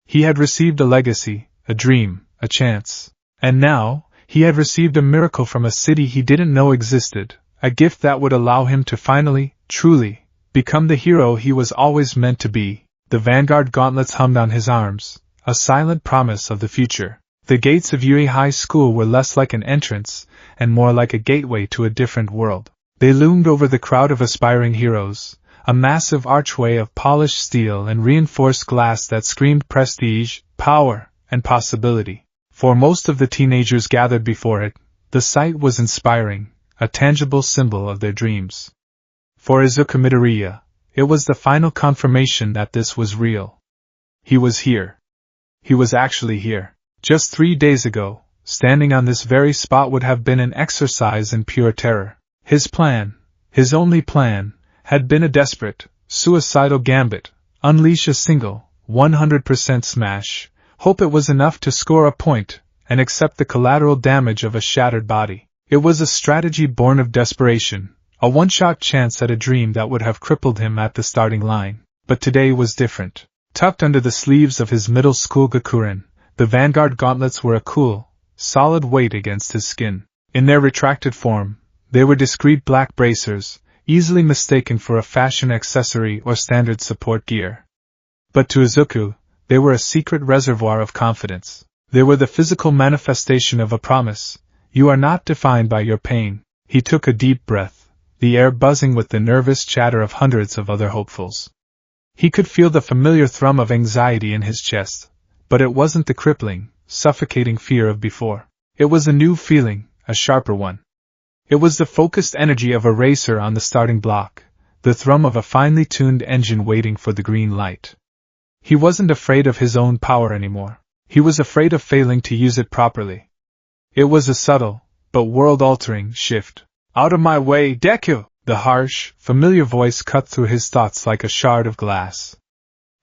He had received a legacy, a dream, a chance. And now, he had received a miracle from a city he didn't know existed, a gift that would allow him to finally, truly, become the hero he was always meant to be. The Vanguard gauntlets hummed on his arms, a silent promise of the future. The gates of Yuri High School were less like an entrance, and more like a gateway to a different world. They loomed over the crowd of aspiring heroes, a massive archway of polished steel and reinforced glass that screamed prestige, power, and possibility. For most of the teenagers gathered before it, the sight was inspiring, a tangible symbol of their dreams. For Izuku Midoriya, it was the final confirmation that this was real. He was here. He was actually here. Just 3 days ago, standing on this very spot would have been an exercise in pure terror. His plan, his only plan, had been a desperate, suicidal gambit: unleash a single, 100% smash, hope it was enough to score a point, and accept the collateral damage of a shattered body. It was a strategy born of desperation, a one-shot chance at a dream that would have crippled him at the starting line. But today was different. Tucked under the sleeves of his middle school gakuren, the Vanguard gauntlets were a cool, solid weight against his skin. In their retracted form, they were discreet black bracers, easily mistaken for a fashion accessory or standard support gear. But to Izuku, they were a secret reservoir of confidence. They were the physical manifestation of a promise: you are not defined by your pain. He took a deep breath, the air buzzing with the nervous chatter of hundreds of other hopefuls. He could feel the familiar thrum of anxiety in his chest, but it wasn't the crippling, suffocating fear of before. It was a new feeling, a sharper one. It was the focused energy of a racer on the starting block, the thrum of a finely tuned engine waiting for the green light. He wasn't afraid of his own power anymore. He was afraid of failing to use it properly. It was a subtle, but world-altering shift. "Out of my way, Deku!" The harsh, familiar voice cut through his thoughts like a shard of glass.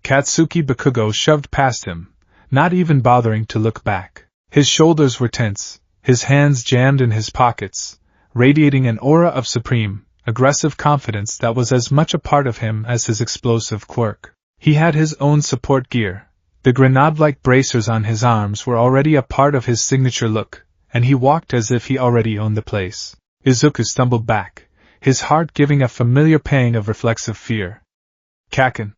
Katsuki Bakugo shoved past him, not even bothering to look back. His shoulders were tense, his hands jammed in his pockets, radiating an aura of supreme, aggressive confidence that was as much a part of him as his explosive quirk. He had his own support gear. The grenade-like bracers on his arms were already a part of his signature look, and he walked as if he already owned the place. Izuku stumbled back, his heart giving a familiar pang of reflexive fear. Kaken.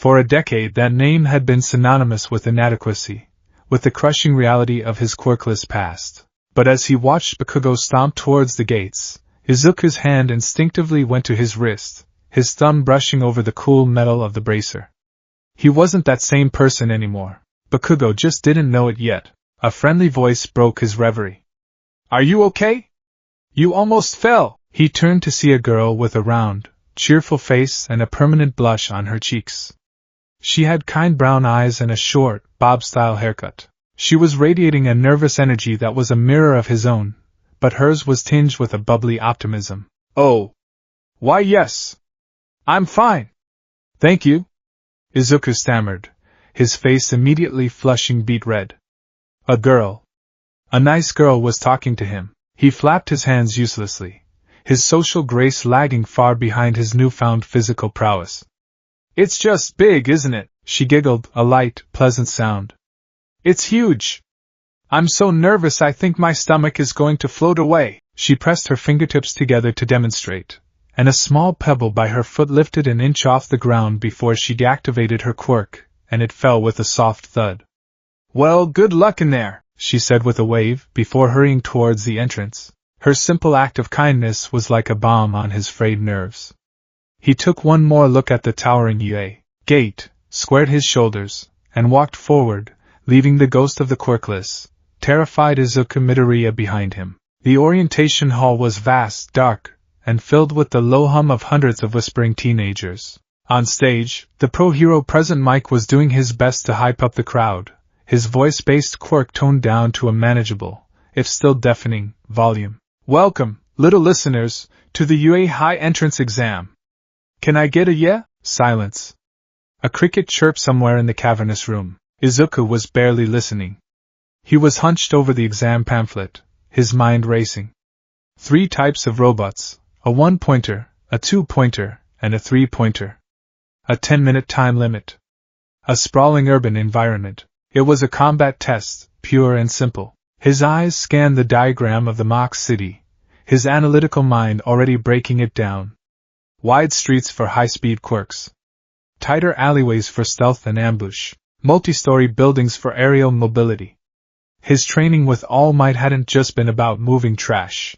For a decade that name had been synonymous with inadequacy, with the crushing reality of his quirkless past. But as he watched Bakugo stomp towards the gates, Izuku's hand instinctively went to his wrist, his thumb brushing over the cool metal of the bracer. He wasn't that same person anymore. Bakugo just didn't know it yet. A friendly voice broke his reverie. "Are you okay? You almost fell!" He turned to see a girl with a round, cheerful face and a permanent blush on her cheeks. She had kind brown eyes and a short, bob-style haircut. She was radiating a nervous energy that was a mirror of his own, but hers was tinged with a bubbly optimism. "Oh! Why yes! I'm fine! Thank you!" Izuku stammered, his face immediately flushing beet red. A girl. A nice girl was talking to him. He flapped his hands uselessly, his social grace lagging far behind his newfound physical prowess. "It's just big, isn't it?" She giggled, a light, pleasant sound. "It's huge! I'm so nervous I think my stomach is going to float away." She pressed her fingertips together to demonstrate, and a small pebble by her foot lifted an inch off the ground before she deactivated her quirk, and it fell with a soft thud. "Well, good luck in there," she said with a wave, before hurrying towards the entrance. Her simple act of kindness was like a balm on his frayed nerves. He took one more look at the towering UA gate, squared his shoulders, and walked forward, leaving the ghost of the quirkless, terrified Izuku Midoriya behind him. The orientation hall was vast, dark, and filled with the low hum of hundreds of whispering teenagers. On stage, the pro-hero present Mike was doing his best to hype up the crowd, his voice-based quirk toned down to a manageable, if still deafening, volume. "Welcome, little listeners, to the UA High Entrance Exam. Can I get a yeah?" Silence. A cricket chirped somewhere in the cavernous room. Izuku was barely listening. He was hunched over the exam pamphlet, his mind racing. 3 types of robots, a 1-pointer, a 2-pointer, and a 3-pointer. A 10-minute time limit. A sprawling urban environment. It was a combat test, pure and simple. His eyes scanned the diagram of the mock city, his analytical mind already breaking it down. Wide streets for high-speed quirks. Tighter alleyways for stealth and ambush. Multi-story buildings for aerial mobility. His training with All Might hadn't just been about moving trash.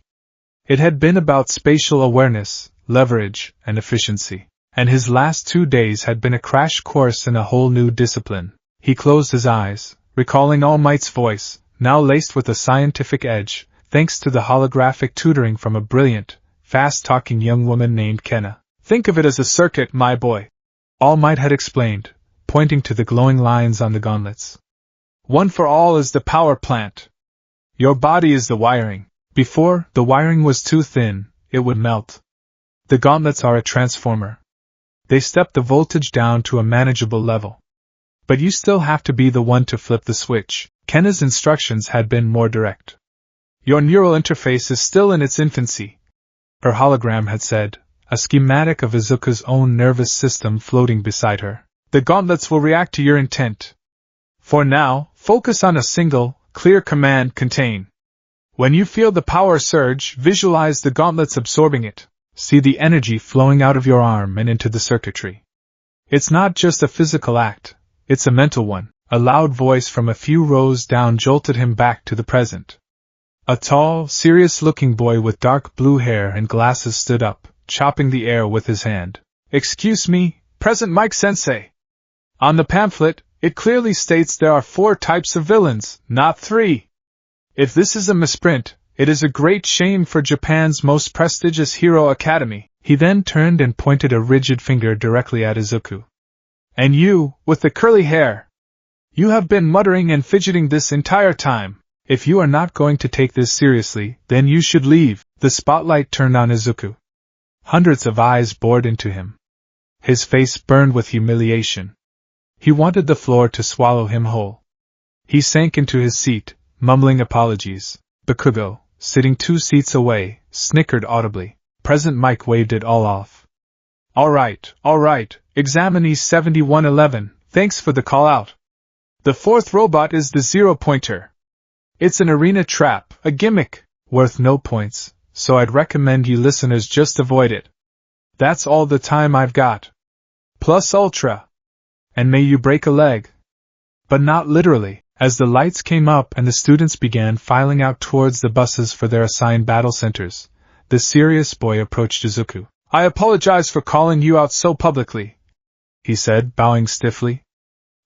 It had been about spatial awareness, leverage, and efficiency. And his last 2 days had been a crash course in a whole new discipline. He closed his eyes, recalling All Might's voice, now laced with a scientific edge, thanks to the holographic tutoring from a brilliant, fast-talking young woman named Kenna. "Think of it as a circuit, my boy," All Might had explained, pointing to the glowing lines on the gauntlets. "One for all is the power plant. Your body is the wiring. Before, the wiring was too thin, it would melt. The gauntlets are a transformer. They step the voltage down to a manageable level. But you still have to be the one to flip the switch." Kenna's instructions had been more direct. "Your neural interface is still in its infancy," her hologram had said, a schematic of Izuku's own nervous system floating beside her. "The gauntlets will react to your intent. For now, focus on a single, clear command: contain. When you feel the power surge, visualize the gauntlets absorbing it. See the energy flowing out of your arm and into the circuitry. It's not just a physical act, it's a mental one." A loud voice from a few rows down jolted him back to the present. A tall, serious-looking boy with dark blue hair and glasses stood up, chopping the air with his hand. "Excuse me, Present Mike Sensei. On the pamphlet, It clearly states there are 4 types of villains, not 3. If this is a misprint, it is a great shame for Japan's most prestigious hero academy. He then turned and pointed a rigid finger directly at Izuku. And you, with the curly hair. You have been muttering and fidgeting this entire time. If you are not going to take this seriously, then you should leave. The spotlight turned on Izuku. Hundreds of eyes bored into him. His face burned with humiliation. He wanted the floor to swallow him whole. He sank into his seat, mumbling apologies. Bakugo, sitting 2 seats away, snickered audibly. President Mike waved it all off. All right, Examinee 7111, thanks for the call-out. The 4th robot is the zero-pointer. It's an arena trap, a gimmick, worth no points, so I'd recommend you listeners just avoid it. That's all the time I've got. Plus ultra. And may you break a leg. But not literally. As the lights came up and the students began filing out towards the buses for their assigned battle centers, the serious boy approached Izuku. I apologize for calling you out so publicly, he said, bowing stiffly.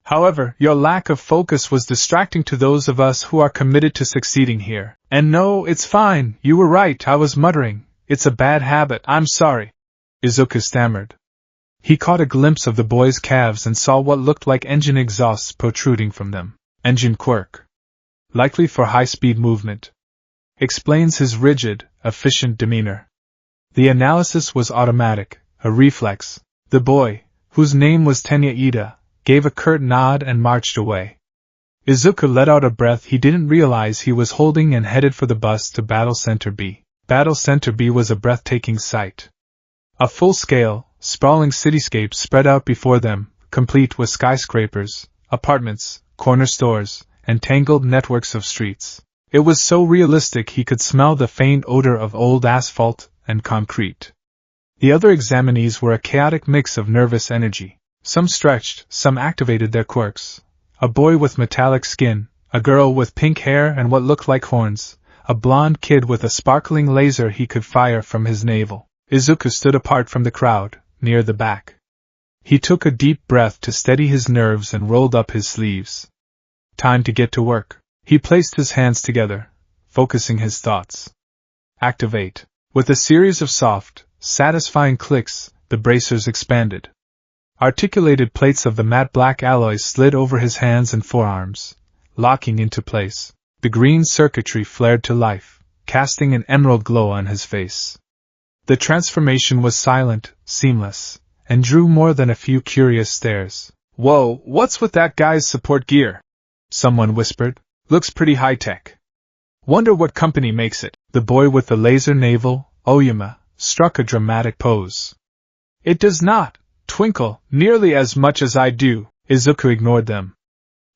However, your lack of focus was distracting to those of us who are committed to succeeding here. And no, it's fine, you were right, I was muttering. It's a bad habit, I'm sorry. Izuku stammered. He caught a glimpse of the boy's calves and saw what looked like engine exhausts protruding from them. Engine quirk. Likely for high-speed movement. Explains his rigid, efficient demeanor. The analysis was automatic, a reflex. The boy, whose name was Tenya Ida, gave a curt nod and marched away. Izuku let out a breath he didn't realize he was holding and headed for the bus to Battle Center B. Battle Center B was a breathtaking sight. A full-scale, sprawling cityscape spread out before them, complete with skyscrapers, apartments, corner stores, and tangled networks of streets. It was so realistic he could smell the faint odor of old asphalt and concrete. The other examinees were a chaotic mix of nervous energy. Some stretched, some activated their quirks. A boy with metallic skin, a girl with pink hair and what looked like horns, a blonde kid with a sparkling laser he could fire from his navel. Izuku stood apart from the crowd, near the back. He took a deep breath to steady his nerves and rolled up his sleeves. Time to get to work. He placed his hands together, focusing his thoughts. Activate. With a series of soft, satisfying clicks, the bracers expanded. Articulated plates of the matte black alloys slid over his hands and forearms, locking into place. The green circuitry flared to life, casting an emerald glow on his face. The transformation was silent, seamless, and drew more than a few curious stares. Whoa, what's with that guy's support gear? Someone whispered. Looks pretty high-tech. Wonder what company makes it. The boy with the laser navel, Oyama, struck a dramatic pose. It does not twinkle nearly as much as I do. Izuku ignored them.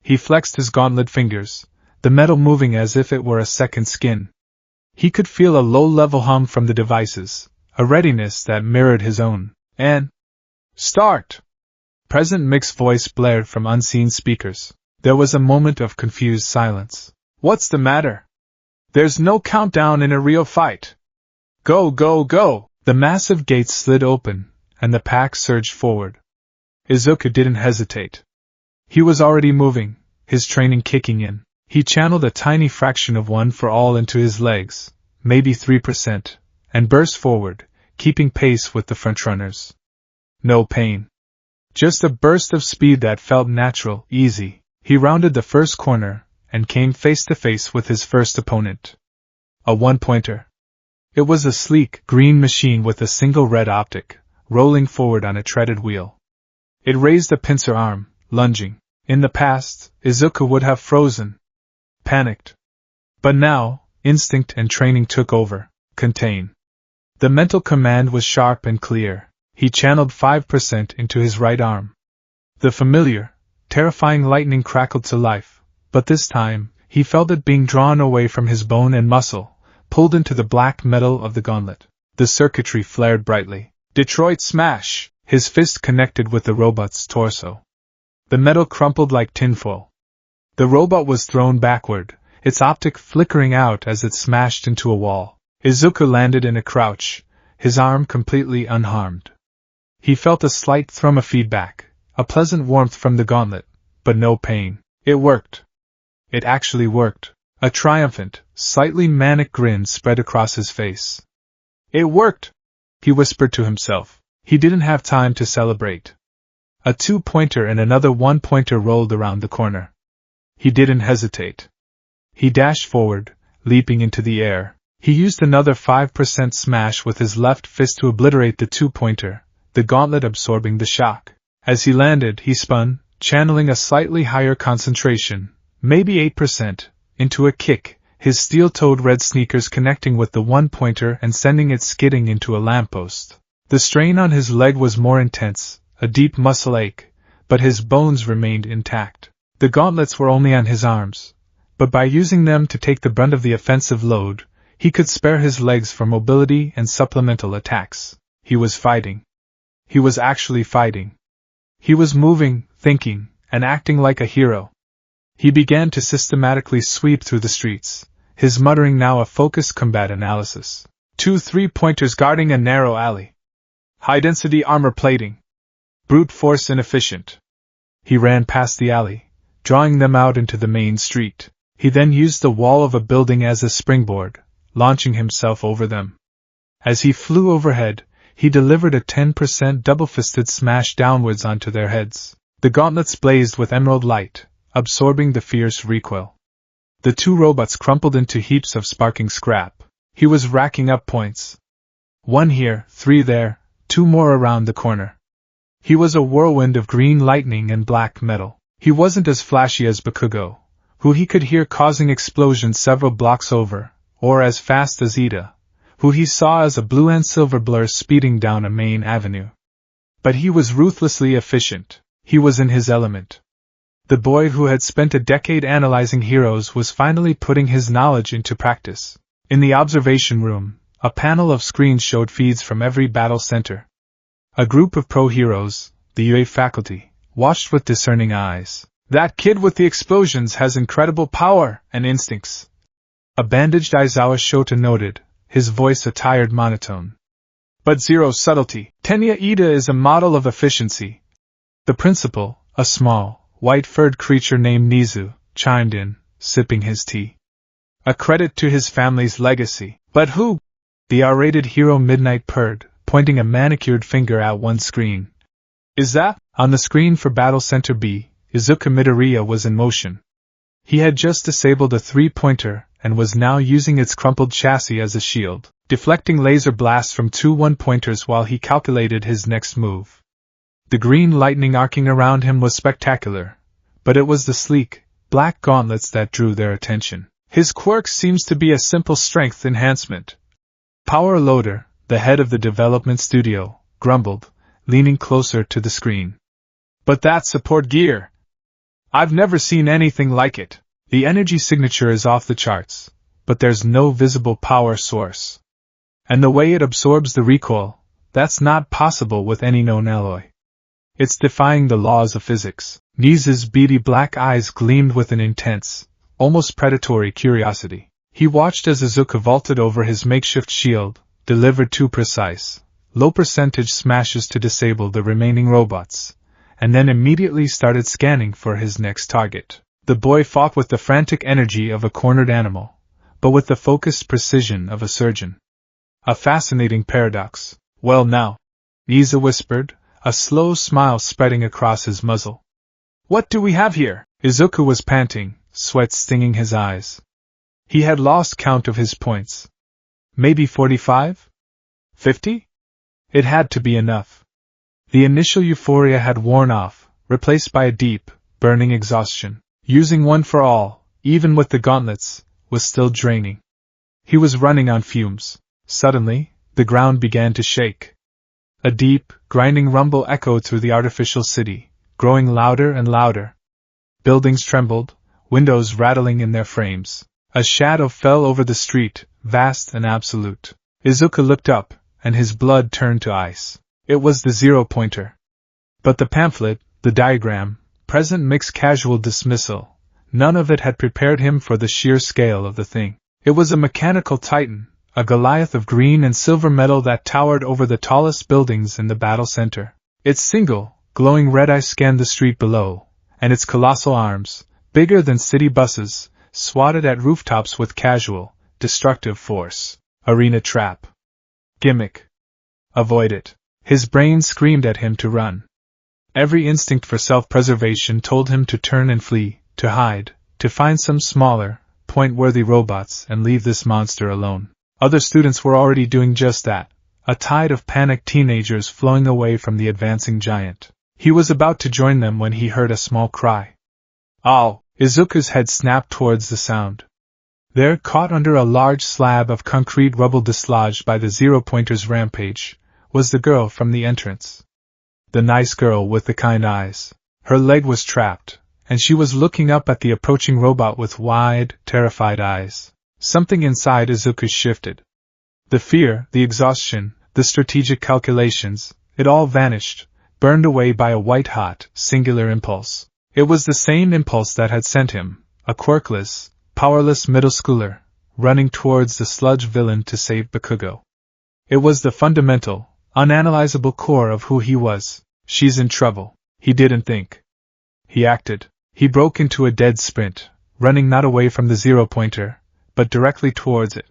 He flexed his gauntlet fingers, the metal moving as if it were a second skin. He could feel a low-level hum from the devices, a readiness that mirrored his own. And start! President Mick's voice blared from unseen speakers. There was a moment of confused silence. What's the matter? There's no countdown in a real fight. Go, go, go! The massive gates slid open, and the pack surged forward. Izuku didn't hesitate. He was already moving, his training kicking in. He channeled a tiny fraction of 1 for all into his legs, maybe 3%, and burst forward, keeping pace with the frontrunners. No pain. Just a burst of speed that felt natural, easy. He rounded the first corner, and came face to face with his first opponent. A one-pointer. It was a sleek, green machine with a single red optic, rolling forward on a treaded wheel. It raised a pincer arm, lunging. In the past, Izuku would have frozen. Panicked. But now, instinct and training took over. Contain. The mental command was sharp and clear. He channeled 5% into his right arm. The familiar, terrifying lightning crackled to life, but this time, he felt it being drawn away from his bone and muscle, pulled into the black metal of the gauntlet. The circuitry flared brightly. Detroit smash! His fist connected with the robot's torso. The metal crumpled like tinfoil. The robot was thrown backward, its optic flickering out as it smashed into a wall. Izuku landed in a crouch, his arm completely unharmed. He felt a slight thrum of feedback, a pleasant warmth from the gauntlet, but no pain. It worked. It actually worked. A triumphant, slightly manic grin spread across his face. It worked! He whispered to himself. He didn't have time to celebrate. A 2-pointer and another 1-pointer rolled around the corner. He didn't hesitate. He dashed forward, leaping into the air. He used another 5% smash with his left fist to obliterate the 2-pointer, the gauntlet absorbing the shock. As he landed, he spun, channeling a slightly higher concentration, maybe 8%, into a kick, his steel-toed red sneakers connecting with the 1-pointer and sending it skidding into a lamppost. The strain on his leg was more intense, a deep muscle ache, but his bones remained intact. The gauntlets were only on his arms, but by using them to take the brunt of the offensive load, he could spare his legs for mobility and supplemental attacks. He was fighting. He was actually fighting. He was moving, thinking, and acting like a hero. He began to systematically sweep through the streets, his muttering now a focused combat analysis. 2 3-pointers guarding a narrow alley. High-density armor plating. Brute force inefficient. He ran past the alley, drawing them out into the main street. He then used the wall of a building as a springboard, launching himself over them. As he flew overhead, he delivered a 10% double-fisted smash downwards onto their heads. The gauntlets blazed with emerald light, absorbing the fierce recoil. The 2 robots crumpled into heaps of sparking scrap. He was racking up points. 1 here, 3 there, 2 more around the corner. He was a whirlwind of green lightning and black metal. He wasn't as flashy as Bakugo, who he could hear causing explosions several blocks over, or as fast as Ida, who he saw as a blue and silver blur speeding down a main avenue. But he was ruthlessly efficient. He was in his element. The boy who had spent a decade analyzing heroes was finally putting his knowledge into practice. In the observation room, a panel of screens showed feeds from every battle center. A group of pro-heroes, the UA faculty, watched with discerning eyes. That kid with the explosions has incredible power and instincts. A bandaged Aizawa Shota noted, his voice a tired monotone. But zero subtlety. Tenya Ida is a model of efficiency. The principal, a small, white-furred creature named Nizu, chimed in, sipping his tea. A credit to his family's legacy. But who? The R-rated hero Midnight purred, pointing a manicured finger at one screen. Is that? On the screen for Battle Center B, Izuka Midoriya was in motion. He had just disabled a 3-pointer and was now using its crumpled chassis as a shield, deflecting laser blasts from 2 1-pointers while he calculated his next move. The green lightning arcing around him was spectacular, but it was the sleek, black gauntlets that drew their attention. His quirk seems to be a simple strength enhancement. Power Loader, the head of the development studio, grumbled, leaning closer to the screen. But that's support gear. I've never seen anything like it. The energy signature is off the charts, but there's no visible power source. And the way it absorbs the recoil, that's not possible with any known alloy. It's defying the laws of physics. Nizu's beady black eyes gleamed with an intense, almost predatory curiosity. He watched as Izuka vaulted over his makeshift shield, delivered 2 precise, low-percentage smashes to disable the remaining robots, and then immediately started scanning for his next target. The boy fought with the frantic energy of a cornered animal, but with the focused precision of a surgeon. A fascinating paradox. Well now, Nizu whispered, a slow smile spreading across his muzzle. What do we have here? Izuka was panting, sweat stinging his eyes. He had lost count of his points. Maybe 45? 50? It had to be enough. The initial euphoria had worn off, replaced by a deep, burning exhaustion. Using one for all, even with the gauntlets, was still draining. He was running on fumes. Suddenly, the ground began to shake. A deep, grinding rumble echoed through the artificial city, growing louder and louder. Buildings trembled, windows rattling in their frames. A shadow fell over the street, vast and absolute. Izuka looked up, and his blood turned to ice. It was the 0-pointer. But the pamphlet, the diagram, present mixed casual dismissal, none of it had prepared him for the sheer scale of the thing. It was a mechanical titan, a Goliath of green and silver metal that towered over the tallest buildings in the battle center. Its single, glowing red eye scanned the street below, and its colossal arms, bigger than city buses, swatted at rooftops with casual, destructive force. Arena trap. Gimmick. Avoid it. His brain screamed at him to run. Every instinct for self-preservation told him to turn and flee, to hide, to find some smaller, point-worthy robots and leave this monster alone. Other students were already doing just that, a tide of panicked teenagers flowing away from the advancing giant. He was about to join them when he heard a small cry. "Ow!" Izuku's head snapped towards the sound. There, caught under a large slab of concrete rubble dislodged by the zero-pointer's rampage, was the girl from the entrance. The nice girl with the kind eyes. Her leg was trapped, and she was looking up at the approaching robot with wide, terrified eyes. Something inside Izuku shifted. The fear, the exhaustion, the strategic calculations, it all vanished, burned away by a white-hot, singular impulse. It was the same impulse that had sent him, a quirkless, powerless middle schooler, running towards the sludge villain to save Bakugo. It was the fundamental, unanalyzable core of who he was. She's in trouble. He didn't think. He acted. He broke into a dead sprint, running not away from the zero-pointer, but directly towards it.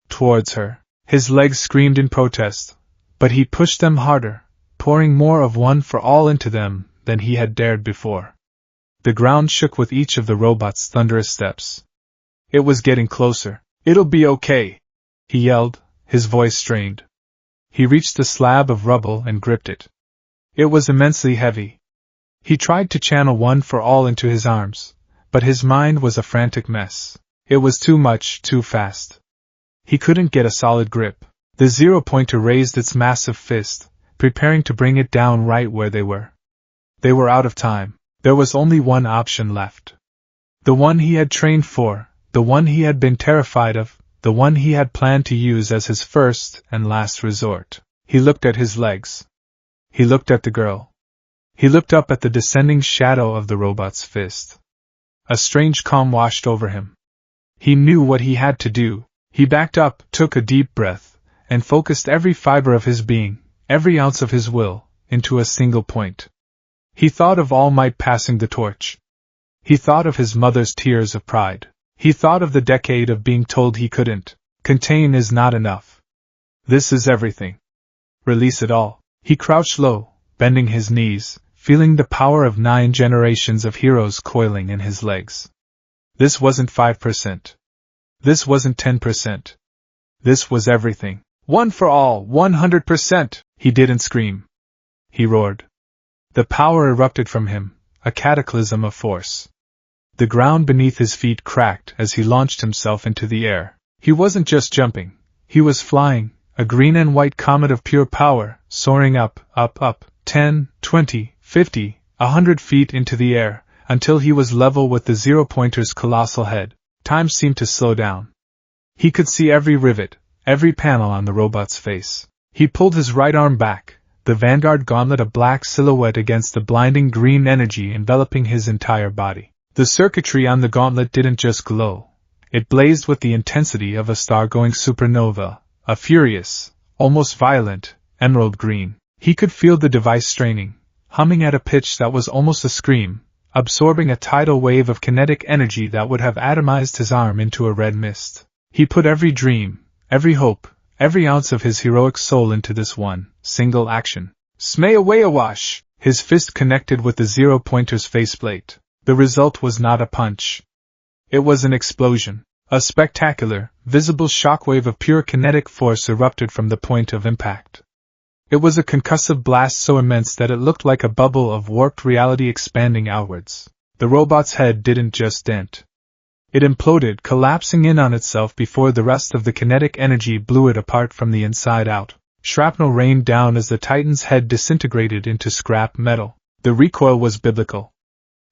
Towards her. His legs screamed in protest, but he pushed them harder, pouring more of one for all into them than he had dared before. The ground shook with each of the robot's thunderous steps. It was getting closer. "It'll be okay," he yelled, his voice strained. He reached the slab of rubble and gripped it. It was immensely heavy. He tried to channel one for all into his arms, but his mind was a frantic mess. It was too much, too fast. He couldn't get a solid grip. The zero-pointer raised its massive fist, preparing to bring it down right where they were. They were out of time. There was only one option left. The one he had trained for, the one he had been terrified of, the one he had planned to use as his first and last resort. He looked at his legs. He looked at the girl. He looked up at the descending shadow of the robot's fist. A strange calm washed over him. He knew what he had to do. He backed up, took a deep breath, and focused every fiber of his being, every ounce of his will, into a single point. He thought of All Might passing the torch. He thought of his mother's tears of pride. He thought of the decade of being told he couldn't. Contain is not enough. This is everything. Release it all. He crouched low, bending his knees, feeling the power of 9 generations of heroes coiling in his legs. This wasn't 5%. This wasn't 10%. This was everything. One for all, 100%! He didn't scream. He roared. The power erupted from him, a cataclysm of force. The ground beneath his feet cracked as he launched himself into the air. He wasn't just jumping, he was flying, a green and white comet of pure power, soaring up, 10, 20, 50, 100 feet into the air, until he was level with the zero-pointer's colossal head. Time seemed to slow down. He could see every rivet, every panel on the robot's face. He pulled his right arm back, the Vanguard gauntlet a black silhouette against the blinding green energy enveloping his entire body. The circuitry on the gauntlet didn't just glow. It blazed with the intensity of a star-going supernova, a furious, almost violent, emerald green. He could feel the device straining, humming at a pitch that was almost a scream, absorbing a tidal wave of kinetic energy that would have atomized his arm into a red mist. He put every dream, every hope, every ounce of his heroic soul into this one, single action. Smay away awash! His fist connected with the zero-pointer's faceplate. The result was not a punch. It was an explosion. A spectacular, visible shockwave of pure kinetic force erupted from the point of impact. It was a concussive blast so immense that it looked like a bubble of warped reality expanding outwards. The robot's head didn't just dent. It imploded, collapsing in on itself before the rest of the kinetic energy blew it apart from the inside out. Shrapnel rained down as the Titan's head disintegrated into scrap metal. The recoil was biblical.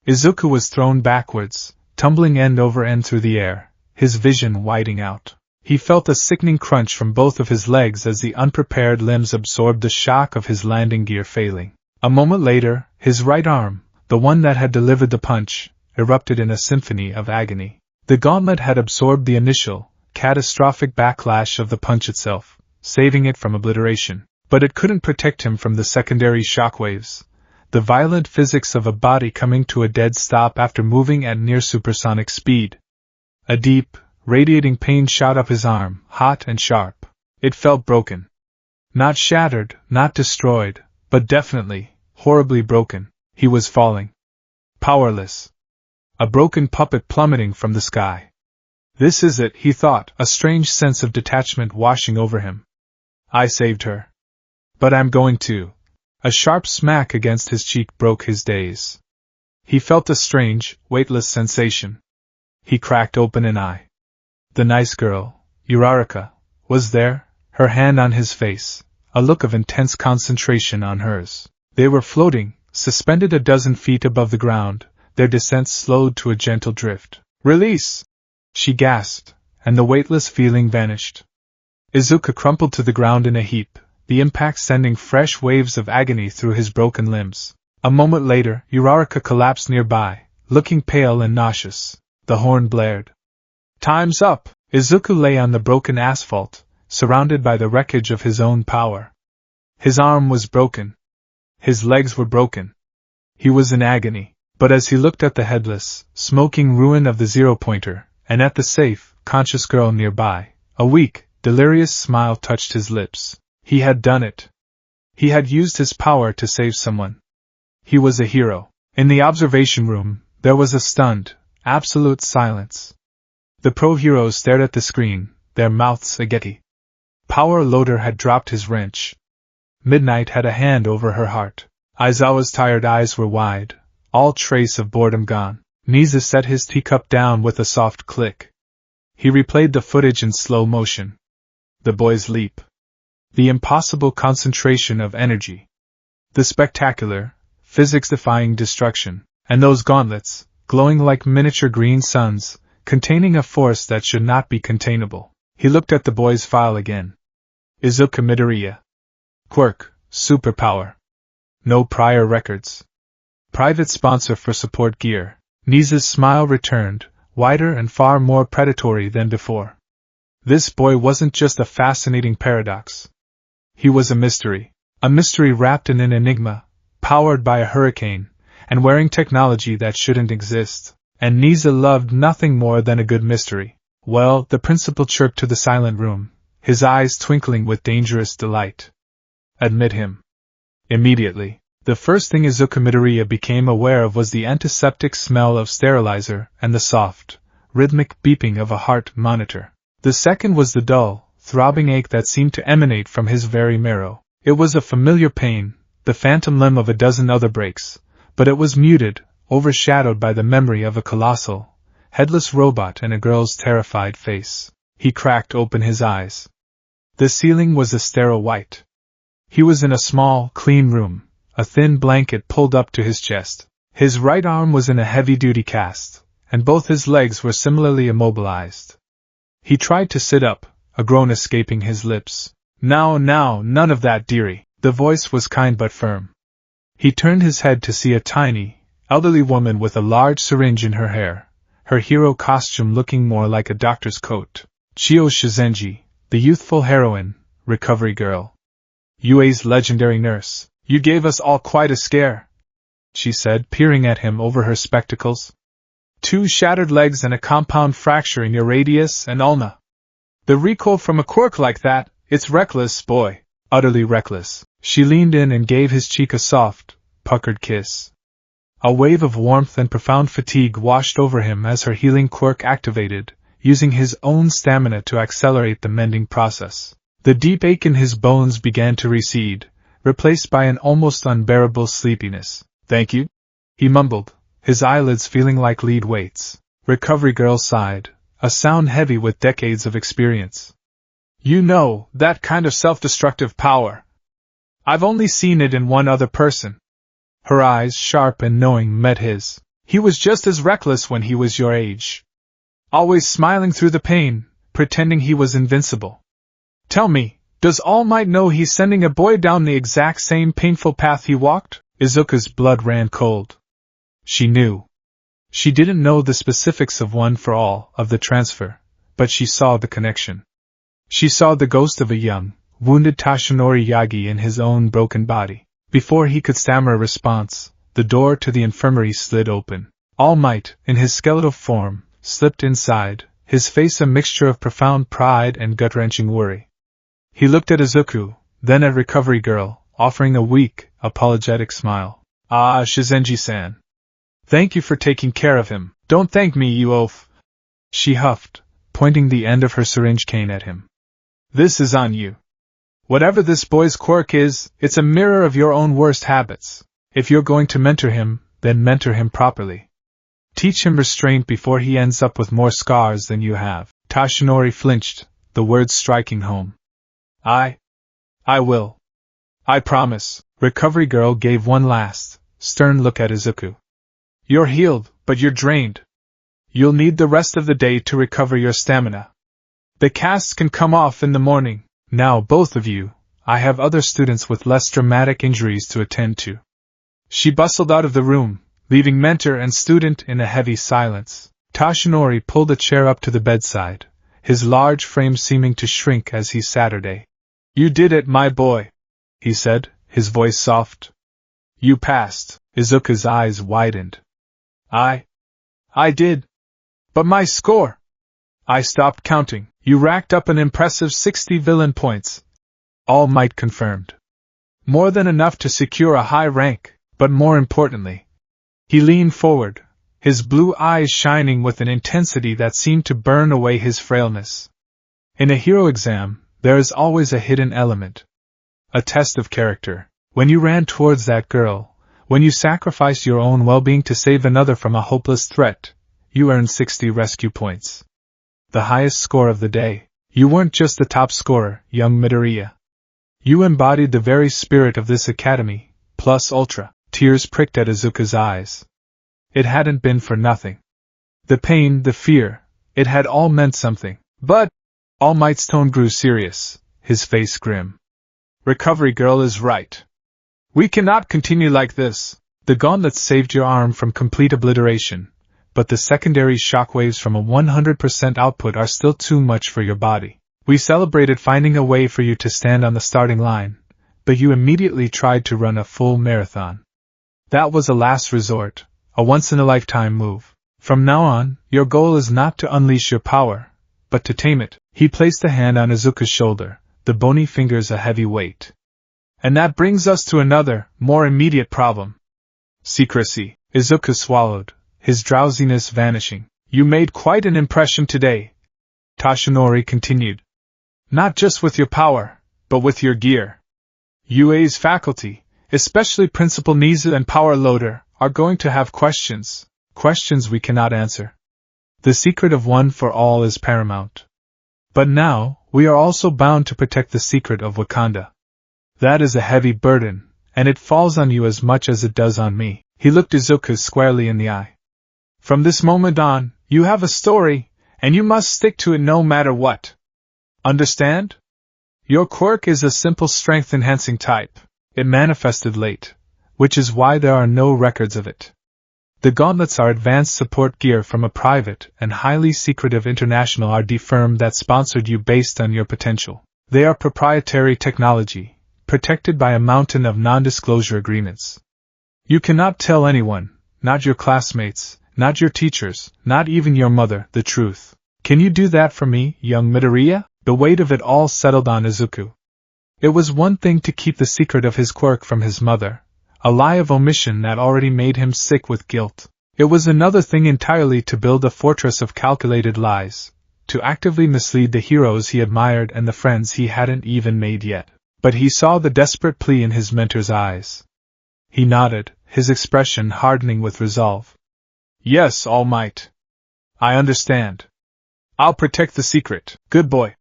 Izuku was thrown backwards, tumbling end over end through the air, his vision widening out. He felt a sickening crunch from both of his legs as the unprepared limbs absorbed the shock of his landing gear failing. A moment later, his right arm, the one that had delivered the punch, erupted in a symphony of agony. The gauntlet had absorbed the initial, catastrophic backlash of the punch itself, saving it from obliteration. But it couldn't protect him from the secondary shockwaves, the violent physics of a body coming to a dead stop after moving at near supersonic speed. A deep, radiating pain shot up his arm, hot and sharp. It felt broken. Not shattered, not destroyed, but definitely, horribly broken. He was falling. Powerless. A broken puppet plummeting from the sky. This is it, he thought, a strange sense of detachment washing over him. I saved her. But I'm going to. A sharp smack against his cheek broke his daze. He felt a strange, weightless sensation. He cracked open an eye. The nice girl, Uraraka, was there, her hand on his face, a look of intense concentration on hers. They were floating, suspended a dozen feet above the ground, their descent slowed to a gentle drift. Release! She gasped, and the weightless feeling vanished. Izuka crumpled to the ground in a heap, the impact sending fresh waves of agony through his broken limbs. A moment later, Uraraka collapsed nearby, looking pale and nauseous. The horn blared. Time's up! Izuku lay on the broken asphalt, surrounded by the wreckage of his own power. His arm was broken. His legs were broken. He was in agony, but as he looked at the headless, smoking ruin of the zero-pointer, and at the safe, conscious girl nearby, a weak, delirious smile touched his lips. He had done it. He had used his power to save someone. He was a hero. In the observation room, there was a stunned, absolute silence. The pro-heroes stared at the screen, their mouths agape. Power Loader had dropped his wrench. Midnight had a hand over her heart. Aizawa's tired eyes were wide, all trace of boredom gone. Niza set his teacup down with a soft click. He replayed the footage in slow motion. The boy's leap. The impossible concentration of energy. The spectacular, physics-defying destruction. And those gauntlets, glowing like miniature green suns, containing a force that should not be containable. He looked at the boy's file again. Izuka Midoriya. Quirk, superpower. No prior records. Private sponsor for support gear. Niza's smile returned, wider and far more predatory than before. This boy wasn't just a fascinating paradox. He was a mystery wrapped in an enigma, powered by a hurricane, and wearing technology that shouldn't exist. And Niza loved nothing more than a good mystery. Well, the principal chirped to the silent room, his eyes twinkling with dangerous delight. Admit him. Immediately. The first thing Izuka Midoriya became aware of was the antiseptic smell of sterilizer and the soft, rhythmic beeping of a heart monitor. The second was the dull, throbbing ache that seemed to emanate from his very marrow. It was a familiar pain, the phantom limb of a dozen other breaks, but it was muted, overshadowed by the memory of a colossal, headless robot and a girl's terrified face. He cracked open his eyes. The ceiling was a sterile white. He was in a small, clean room, a thin blanket pulled up to his chest. His right arm was in a heavy-duty cast, and both his legs were similarly immobilized. He tried to sit up, a groan escaping his lips. Now, none of that, dearie. The voice was kind but firm. He turned his head to see a tiny, elderly woman with a large syringe in her hair, her hero costume looking more like a doctor's coat. Chio Shizenji, the youthful heroine, recovery girl. UA's legendary nurse. You gave us all quite a scare, she said, peering at him over her spectacles. 2 shattered legs and a compound fracture in your radius and ulna. The recoil from a quirk like that, it's reckless, boy. Utterly reckless. She leaned in and gave his cheek a soft, puckered kiss. A wave of warmth and profound fatigue washed over him as her healing quirk activated, using his own stamina to accelerate the mending process. The deep ache in his bones began to recede, replaced by an almost unbearable sleepiness. Thank you, he mumbled, his eyelids feeling like lead weights. Recovery girl sighed, a sound heavy with decades of experience. You know, that kind of self-destructive power. I've only seen it in one other person. Her eyes, sharp and knowing, met his. He was just as reckless when he was your age. Always smiling through the pain, pretending he was invincible. Tell me, does All Might know he's sending a boy down the exact same painful path he walked? Izuka's blood ran cold. She knew. She didn't know the specifics of One for All, of the transfer, but she saw the connection. She saw the ghost of a young, wounded Tashinori Yagi in his own broken body. Before he could stammer a response, the door to the infirmary slid open. All Might, in his skeletal form, slipped inside, his face a mixture of profound pride and gut-wrenching worry. He looked at Izuku, then at Recovery Girl, offering a weak, apologetic smile. "Ah, Shizenji-san. Thank you for taking care of him. Don't thank me, you oaf," she huffed, pointing the end of her syringe cane at him. "This is on you. Whatever this boy's quirk is, it's a mirror of your own worst habits. If you're going to mentor him, then mentor him properly. Teach him restraint before he ends up with more scars than you have." Tashinori flinched, the words striking home. I will. I promise." Recovery Girl gave one last, stern look at Izuku. "You're healed, but you're drained. You'll need the rest of the day to recover your stamina. The casts can come off in the morning. Now, both of you, I have other students with less dramatic injuries to attend to." She bustled out of the room, leaving mentor and student in a heavy silence. Tashinori pulled a chair up to the bedside, his large frame seeming to shrink as he sat. "You did it, my boy," he said, his voice soft. "You passed." Izuku's eyes widened. I did. But my score! I stopped counting. You racked up an impressive 60 villain points. All Might confirmed. More than enough to secure a high rank, but more importantly. He leaned forward, his blue eyes shining with an intensity that seemed to burn away his frailness. In a hero exam, there is always a hidden element. A test of character. When you ran towards that girl, when you sacrificed your own well-being to save another from a hopeless threat, you earned 60 rescue points. The highest score of the day. You weren't just the top scorer, young Midoriya. You embodied the very spirit of this academy, plus ultra. Tears pricked at Izuku's eyes. It hadn't been for nothing. The pain, the fear, it had all meant something. But All Might's tone grew serious, his face grim. Recovery Girl is right. We cannot continue like this. The gauntlets saved your arm from complete obliteration, but the secondary shockwaves from a 100% output are still too much for your body. We celebrated finding a way for you to stand on the starting line, but you immediately tried to run a full marathon. That was a last resort, a once-in-a-lifetime move. From now on, your goal is not to unleash your power, but to tame it. He placed a hand on Izuku's shoulder, the bony fingers a heavy weight. And that brings us to another, more immediate problem. Secrecy. Izuku swallowed, his drowsiness vanishing. You made quite an impression today, Tashinori continued. Not just with your power, but with your gear. UA's faculty, especially Principal Nizu and Power Loader, are going to have questions we cannot answer. The secret of One for All is paramount. But now, we are also bound to protect the secret of Wakanda. That is a heavy burden, and it falls on you as much as it does on me. He looked Izuku squarely in the eye. From this moment on, you have a story, and you must stick to it no matter what. Understand? Your quirk is a simple strength-enhancing type. It manifested late, which is why there are no records of it. The gauntlets are advanced support gear from a private and highly secretive international RD firm that sponsored you based on your potential. They are proprietary technology, protected by a mountain of non-disclosure agreements. You cannot tell anyone, not your classmates, not your teachers, not even your mother, the truth. Can you do that for me, young Midoriya? The weight of it all settled on Izuku. It was one thing to keep the secret of his quirk from his mother, a lie of omission that already made him sick with guilt. It was another thing entirely to build a fortress of calculated lies, to actively mislead the heroes he admired and the friends he hadn't even made yet. But he saw the desperate plea in his mentor's eyes. He nodded, his expression hardening with resolve. Yes, All Might. I understand. I'll protect the secret. Good boy.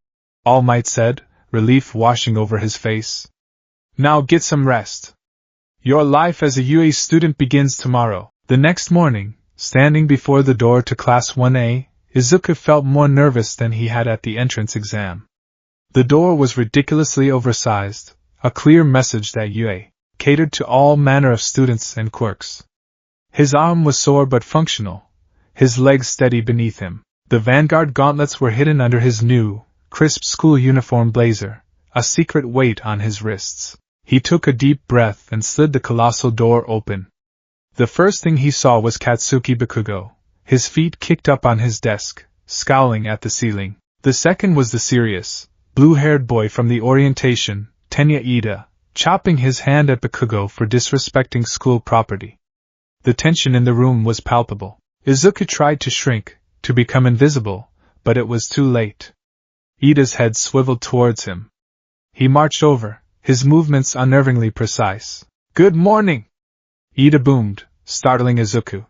All Might said, relief washing over his face. Now get some rest. Your life as a UA student begins tomorrow. The next morning, standing before the door to Class 1A, Izuku felt more nervous than he had at the entrance exam. The door was ridiculously oversized, a clear message that UA catered to all manner of students and quirks. His arm was sore but functional, his legs steady beneath him. The Vanguard gauntlets were hidden under his new, crisp school uniform blazer, a secret weight on his wrists. He took a deep breath and slid the colossal door open. The first thing he saw was Katsuki Bakugo, his feet kicked up on his desk, scowling at the ceiling. The second was the serious, blue-haired boy from the orientation, Tenya Ida, chopping his hand at Bakugo for disrespecting school property. The tension in the room was palpable. Izuku tried to shrink, to become invisible, but it was too late. Ida's head swiveled towards him. He marched over, his movements unnervingly precise. "Good morning!" Ida boomed, startling Izuku.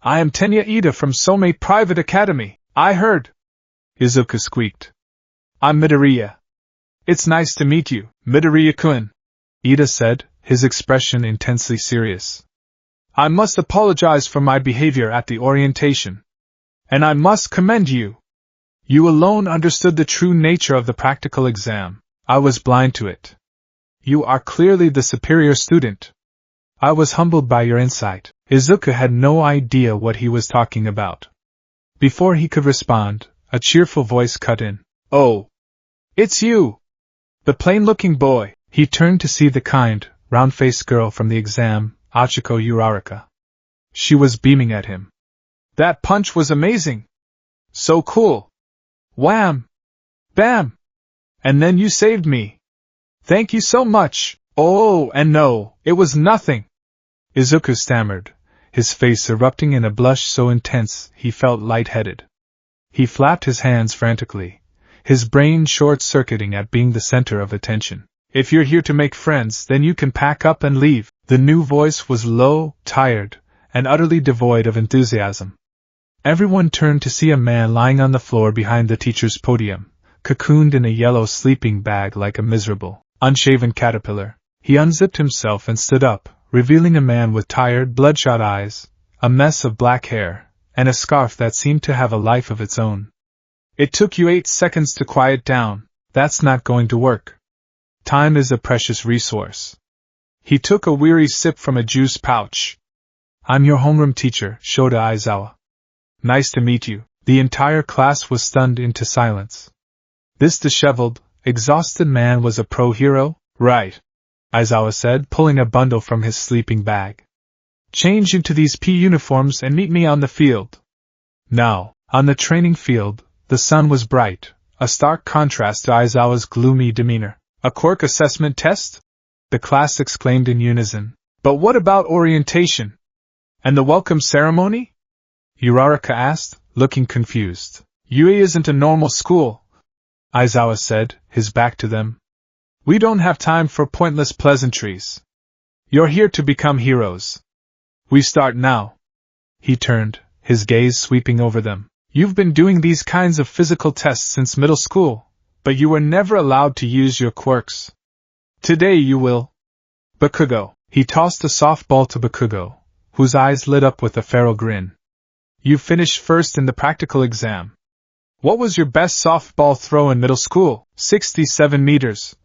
"I am Tenya Ida from Somei Private Academy, I heard." Izuku squeaked. "I'm Midoriya." "It's nice to meet you, Midoriya-kun," Ida said, his expression intensely serious. "I must apologize for my behavior at the orientation. And I must commend you. You alone understood the true nature of the practical exam. I was blind to it. You are clearly the superior student. I was humbled by your insight." Izuku had no idea what he was talking about. Before he could respond, a cheerful voice cut in. "Oh! It's you! The plain-looking boy." He turned to see the kind, round-faced girl from the exam, Achiko Uraraka. She was beaming at him. "That punch was amazing! So cool! Wham! Bam! And then you saved me! Thank you so much! Oh, and no, it was nothing!" Izuku stammered, his face erupting in a blush so intense he felt lightheaded. He flapped his hands frantically, his brain short-circuiting at being the center of attention. "If you're here to make friends, then you can pack up and leave." The new voice was low, tired, and utterly devoid of enthusiasm. Everyone turned to see a man lying on the floor behind the teacher's podium, cocooned in a yellow sleeping bag like a miserable, unshaven caterpillar. He unzipped himself and stood up, revealing a man with tired, bloodshot eyes, a mess of black hair, and a scarf that seemed to have a life of its own. "It took you 8 seconds to quiet down. That's not going to work. Time is a precious resource." He took a weary sip from a juice pouch. "I'm your homeroom teacher, Shota Aizawa. Nice to meet you." The entire class was stunned into silence. This disheveled, exhausted man was a pro-hero? "Right," Aizawa said, pulling a bundle from his sleeping bag. "Change into these P uniforms and meet me on the field." Now, on the training field, the sun was bright, a stark contrast to Aizawa's gloomy demeanor. "A quirk assessment test?" the class exclaimed in unison. "But what about orientation? And the welcome ceremony?" Uraraka asked, looking confused. "UA isn't a normal school," Aizawa said, his back to them. "We don't have time for pointless pleasantries. You're here to become heroes. We start now." He turned, his gaze sweeping over them. "You've been doing these kinds of physical tests since middle school, but you were never allowed to use your quirks. Today you will." "Bakugo." He tossed a softball to Bakugo, whose eyes lit up with a feral grin. "You finished first in the practical exam. What was your best softball throw in middle school?" 67 meters.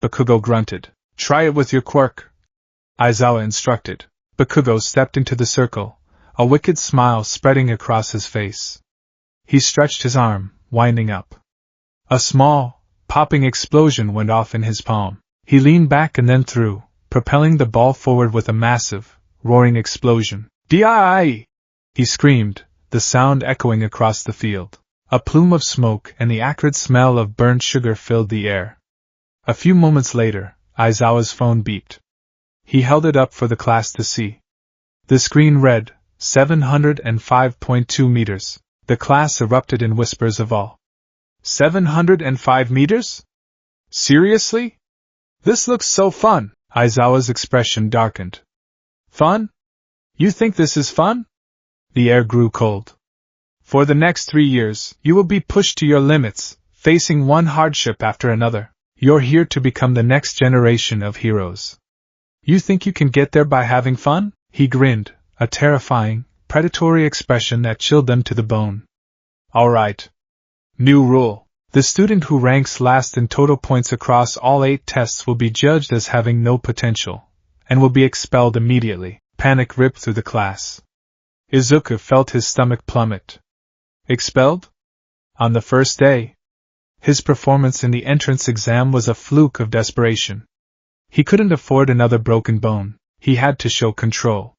Bakugo grunted. "Try it with your quirk," Aizawa instructed. Bakugo stepped into the circle, a wicked smile spreading across his face. He stretched his arm, winding up. A small, popping explosion went off in his palm. He leaned back and then threw, propelling the ball forward with a massive, roaring explosion. "Dii!" he screamed, the sound echoing across the field. A plume of smoke and the acrid smell of burnt sugar filled the air. A few moments later, Aizawa's phone beeped. He held it up for the class to see. The screen read, 705.2 meters. The class erupted in whispers of awe. 705 meters? Seriously? This looks so fun. Aizawa's expression darkened. Fun? You think this is fun? The air grew cold. For the next 3 years, you will be pushed to your limits, facing one hardship after another. You're here to become the next generation of heroes. You think you can get there by having fun? He grinned, a terrifying, predatory expression that chilled them to the bone. All right. New rule. The student who ranks last in total points across all 8 tests will be judged as having no potential, and will be expelled immediately. Panic ripped through the class. Izuku felt his stomach plummet. Expelled? On the first day? His performance in the entrance exam was a fluke of desperation. He couldn't afford another broken bone. He had to show control.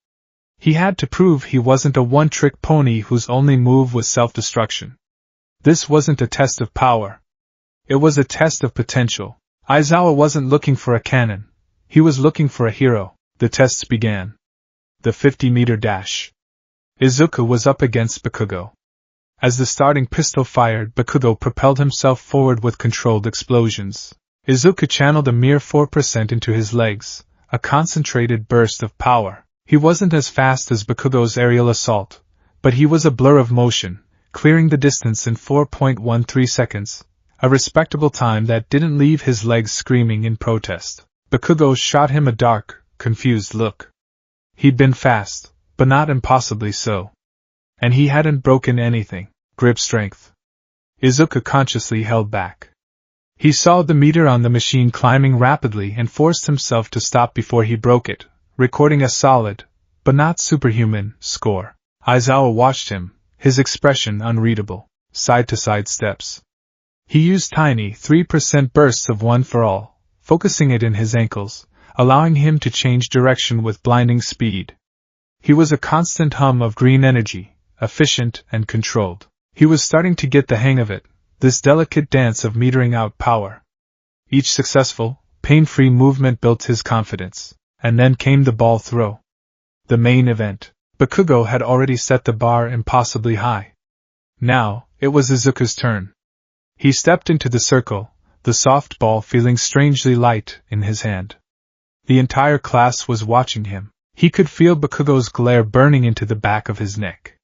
He had to prove he wasn't a one-trick pony whose only move was self-destruction. This wasn't a test of power. It was a test of potential. Aizawa wasn't looking for a cannon. He was looking for a hero. The tests began. The 50-meter dash. Izuku was up against Bakugo. As the starting pistol fired, Bakugo propelled himself forward with controlled explosions. Izuku channeled a mere 4% into his legs, a concentrated burst of power. He wasn't as fast as Bakugo's aerial assault, but he was a blur of motion, clearing the distance in 4.13 seconds, a respectable time that didn't leave his legs screaming in protest. Bakugo shot him a dark, confused look. He'd been fast, but not impossibly so. And he hadn't broken anything. Grip strength. Izuku consciously held back. He saw the meter on the machine climbing rapidly and forced himself to stop before he broke it, recording a solid, but not superhuman, score. Aizawa watched him, his expression unreadable. Side-to-side steps. He used tiny 3% bursts of one for all, focusing it in his ankles, allowing him to change direction with blinding speed. He was a constant hum of green energy, efficient and controlled. He was starting to get the hang of it, this delicate dance of metering out power. Each successful, pain-free movement built his confidence, and then came the ball throw. The main event. Bakugo had already set the bar impossibly high. Now, it was Izuku's turn. He stepped into the circle, the soft ball feeling strangely light in his hand. The entire class was watching him. He could feel Bakugo's glare burning into the back of his neck.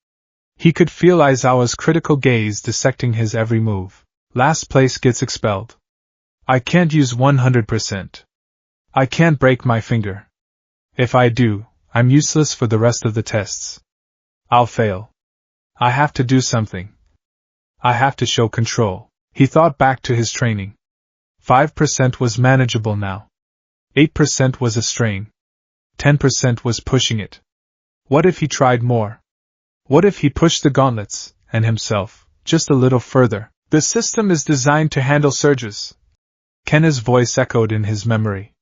He could feel Aizawa's critical gaze dissecting his every move. Last place gets expelled. I can't use 100%. I can't break my finger. If I do, I'm useless for the rest of the tests. I'll fail. I have to do something. I have to show control. He thought back to his training. 5% was manageable now. 8% was a strain. 10% was pushing it. What if he tried more? What if he pushed the gauntlets, and himself, just a little further? The system is designed to handle surges. Kenna's voice echoed in his memory.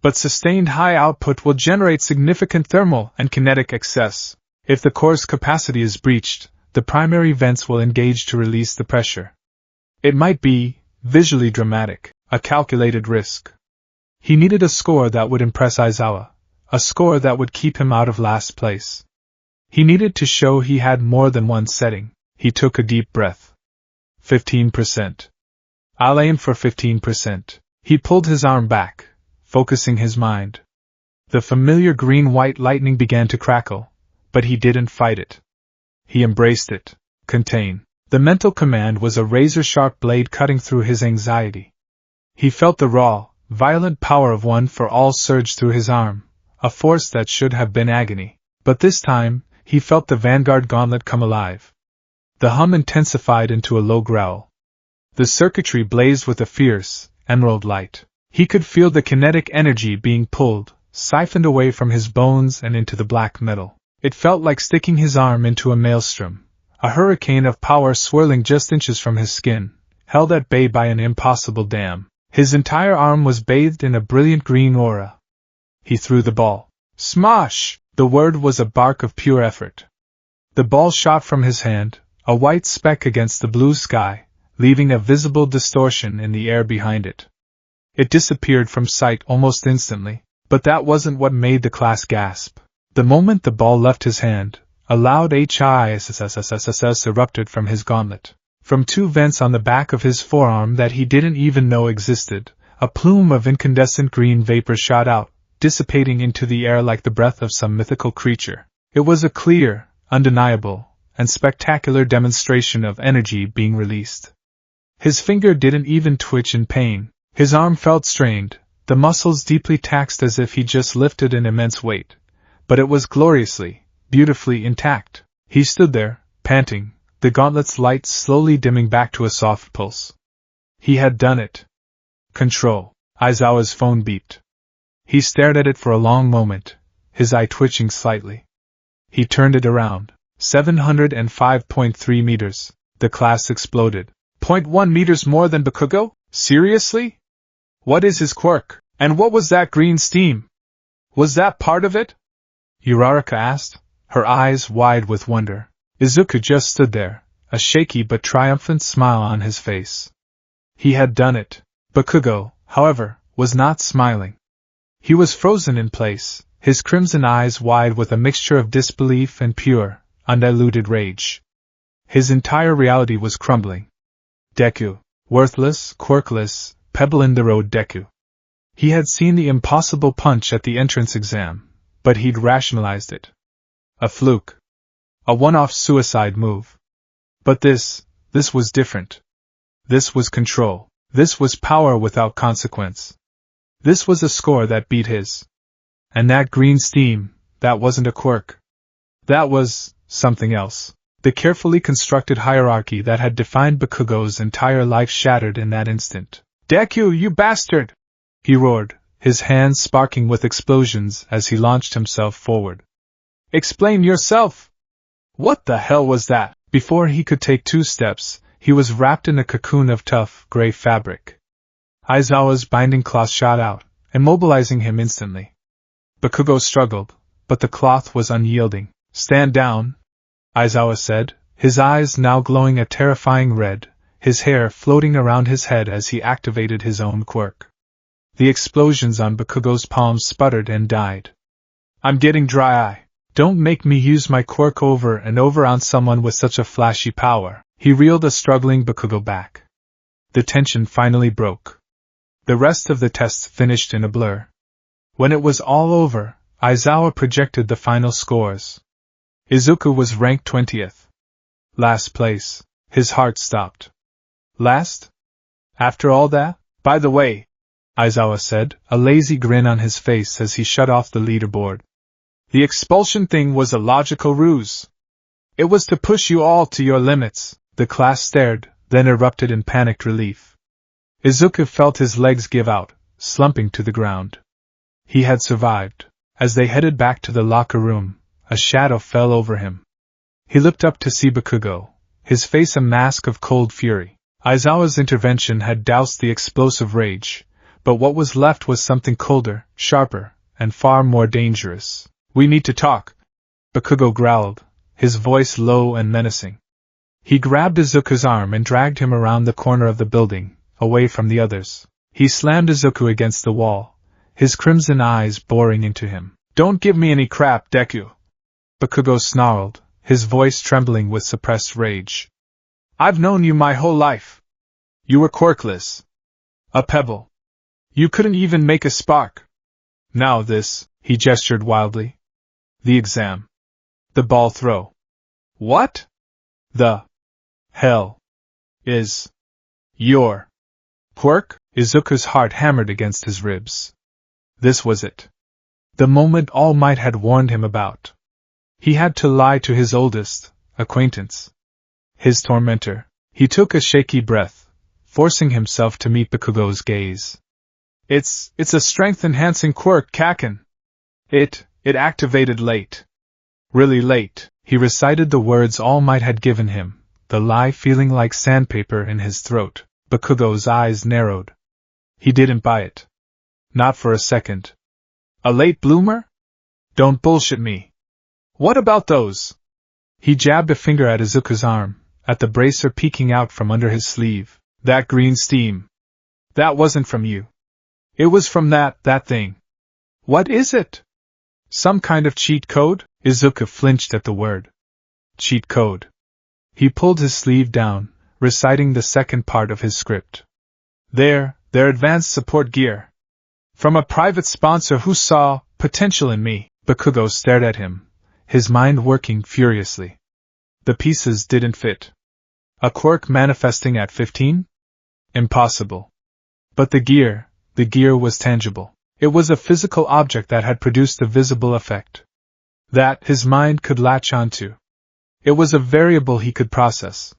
But sustained high output will generate significant thermal and kinetic excess. If the core's capacity is breached, the primary vents will engage to release the pressure. It might be, visually dramatic, a calculated risk. He needed a score that would impress Aizawa, a score that would keep him out of last place. He needed to show he had more than one setting. He took a deep breath. 15%. I'll aim for 15%. He pulled his arm back, focusing his mind. The familiar green-white lightning began to crackle, but he didn't fight it. He embraced it. Contain. The mental command was a razor-sharp blade cutting through his anxiety. He felt the raw, violent power of one for all surge through his arm, a force that should have been agony. But this time, he felt the Vanguard gauntlet come alive. The hum intensified into a low growl. The circuitry blazed with a fierce, emerald light. He could feel the kinetic energy being pulled, siphoned away from his bones and into the black metal. It felt like sticking his arm into a maelstrom, a hurricane of power swirling just inches from his skin, held at bay by an impossible dam. His entire arm was bathed in a brilliant green aura. He threw the ball. Smosh! The word was a bark of pure effort. The ball shot from his hand, a white speck against the blue sky, leaving a visible distortion in the air behind it. It disappeared from sight almost instantly, but that wasn't what made the class gasp. The moment the ball left his hand, a loud hiss erupted from his gauntlet. From two vents on the back of his forearm that he didn't even know existed, a plume of incandescent green vapor shot out, dissipating into the air like the breath of some mythical creature. It was a clear, undeniable, and spectacular demonstration of energy being released. His finger didn't even twitch in pain. His arm felt strained, the muscles deeply taxed as if he just lifted an immense weight. But it was gloriously, beautifully intact. He stood there, panting, the gauntlet's light slowly dimming back to a soft pulse. He had done it. Control. Aizawa's phone beeped. He stared at it for a long moment, his eye twitching slightly. He turned it around. 705.3 meters. The class exploded. 0.1 meters more than Bakugo? Seriously? What is his quirk? And what was that green steam? Was that part of it? Uraraka asked, her eyes wide with wonder. Izuku just stood there, a shaky but triumphant smile on his face. He had done it. Bakugo, however, was not smiling. He was frozen in place, his crimson eyes wide with a mixture of disbelief and pure, undiluted rage. His entire reality was crumbling. Deku. Worthless, quirkless, pebble-in-the-road Deku. He had seen the impossible punch at the entrance exam, but he'd rationalized it. A fluke. A one-off suicide move. But this was different. This was control. This was power without consequence. This was a score that beat his. And that green steam, that wasn't a quirk. That was something else. The carefully constructed hierarchy that had defined Bakugo's entire life shattered in that instant. Deku, you bastard! He roared, his hands sparking with explosions as he launched himself forward. Explain yourself! What the hell was that? Before he could take 2 steps, he was wrapped in a cocoon of tough, gray fabric. Aizawa's binding cloth shot out, immobilizing him instantly. Bakugo struggled, but the cloth was unyielding. Stand down, Aizawa said, his eyes now glowing a terrifying red, his hair floating around his head as he activated his own quirk. The explosions on Bakugo's palms sputtered and died. I'm getting dry eye. Don't make me use my quirk over and over on someone with such a flashy power. He reeled a struggling Bakugo back. The tension finally broke. The rest of the tests finished in a blur. When it was all over, Aizawa projected the final scores. Izuku was ranked 20th. Last place. His heart stopped. Last? After all that? By the way, Aizawa said, a lazy grin on his face as he shut off the leaderboard. The expulsion thing was a logical ruse. It was to push you all to your limits. The class stared, then erupted in panicked relief. Izuku felt his legs give out, slumping to the ground. He had survived. As they headed back to the locker room, a shadow fell over him. He looked up to see Bakugo, his face a mask of cold fury. Aizawa's intervention had doused the explosive rage, but what was left was something colder, sharper, and far more dangerous. We need to talk, Bakugo growled, his voice low and menacing. He grabbed Izuku's arm and dragged him around the corner of the building, away from the others. He slammed Izuku against the wall, his crimson eyes boring into him. Don't give me any crap, Deku! Bakugo snarled, his voice trembling with suppressed rage. I've known you my whole life. You were quirkless. A pebble. You couldn't even make a spark. Now this, he gestured wildly. The exam. The ball throw. What? The hell is your quirk? Izuku's heart hammered against his ribs. This was it. The moment All Might had warned him about. He had to lie to his oldest acquaintance. His tormentor. He took a shaky breath, forcing himself to meet Bakugo's gaze. It's a strength-enhancing quirk, Kaken. It activated late. Really late. He recited the words All Might had given him, the lie feeling like sandpaper in his throat. Bakugo's eyes narrowed. He didn't buy it. Not for a second. A late bloomer? Don't bullshit me. What about those? He jabbed a finger at Izuku's arm, at the bracer peeking out from under his sleeve. That green steam. That wasn't from you. It was from that thing. What is it? Some kind of cheat code? Izuku flinched at the word. Cheat code. He pulled his sleeve down, reciting the second part of his script. Their advanced support gear. From a private sponsor who saw potential in me. Bakugo stared at him, his mind working furiously. The pieces didn't fit. A quirk manifesting at 15? Impossible. But the gear was tangible. It was a physical object that had produced a visible effect. That his mind could latch onto. It was a variable he could process.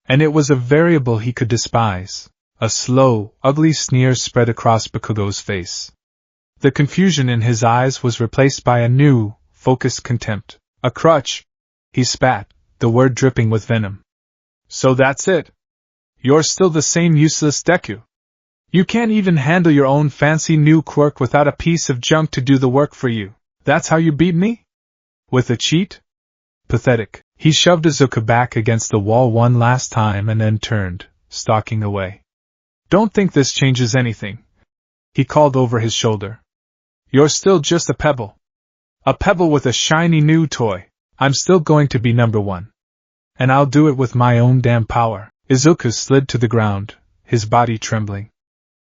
And it was a variable he could despise. A slow, ugly sneer spread across Bakugo's face. The confusion in his eyes was replaced by a new, focused contempt. A crutch. He spat, the word dripping with venom. So that's it. You're still the same useless Deku. You can't even handle your own fancy new quirk without a piece of junk to do the work for you. That's how you beat me? With a cheat? Pathetic. He shoved Izuku back against the wall one last time and then turned, stalking away. Don't think this changes anything, he called over his shoulder. You're still just a pebble. A pebble with a shiny new toy. I'm still going to be number one. And I'll do it with my own damn power. Izuku slid to the ground, his body trembling.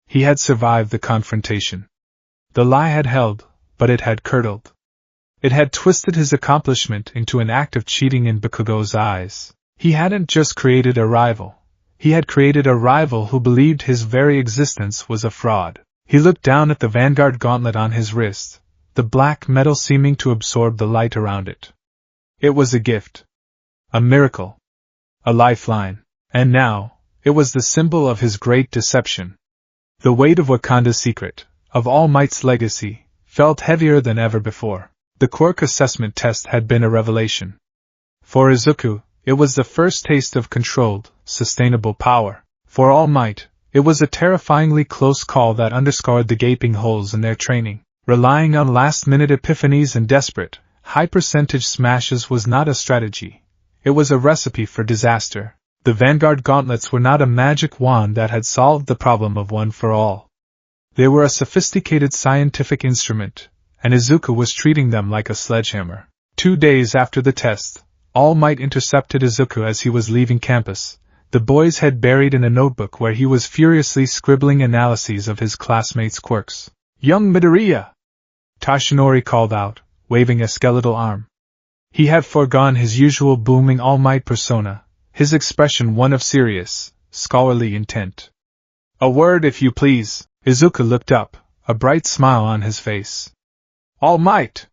He had survived the confrontation. The lie had held, but it had curdled. It had twisted his accomplishment into an act of cheating in Bakugo's eyes. He hadn't just created a rival. He had created a rival who believed his very existence was a fraud. He looked down at the Vanguard gauntlet on his wrist, the black metal seeming to absorb the light around it. It was a gift. A miracle. A lifeline. And now, it was the symbol of his great deception. The weight of Wakanda's secret, of All Might's legacy, felt heavier than ever before. The quirk assessment test had been a revelation. For Izuku, it was the first taste of controlled, sustainable power. For All Might, it was a terrifyingly close call that underscored the gaping holes in their training. Relying on last-minute epiphanies and desperate, high-percentage smashes was not a strategy. It was a recipe for disaster. The Vanguard gauntlets were not a magic wand that had solved the problem of one for all. They were a sophisticated scientific instrument, and Izuku was treating them like a sledgehammer. 2 days after the test, All Might intercepted Izuku as he was leaving campus, the boy's head buried in a notebook where he was furiously scribbling analyses of his classmates' quirks. "Young Midoriya!" Toshinori called out, waving a skeletal arm. He had foregone his usual booming All Might persona, his expression one of serious, scholarly intent. "A word if you please." Izuku looked up, a bright smile on his face. "All Might!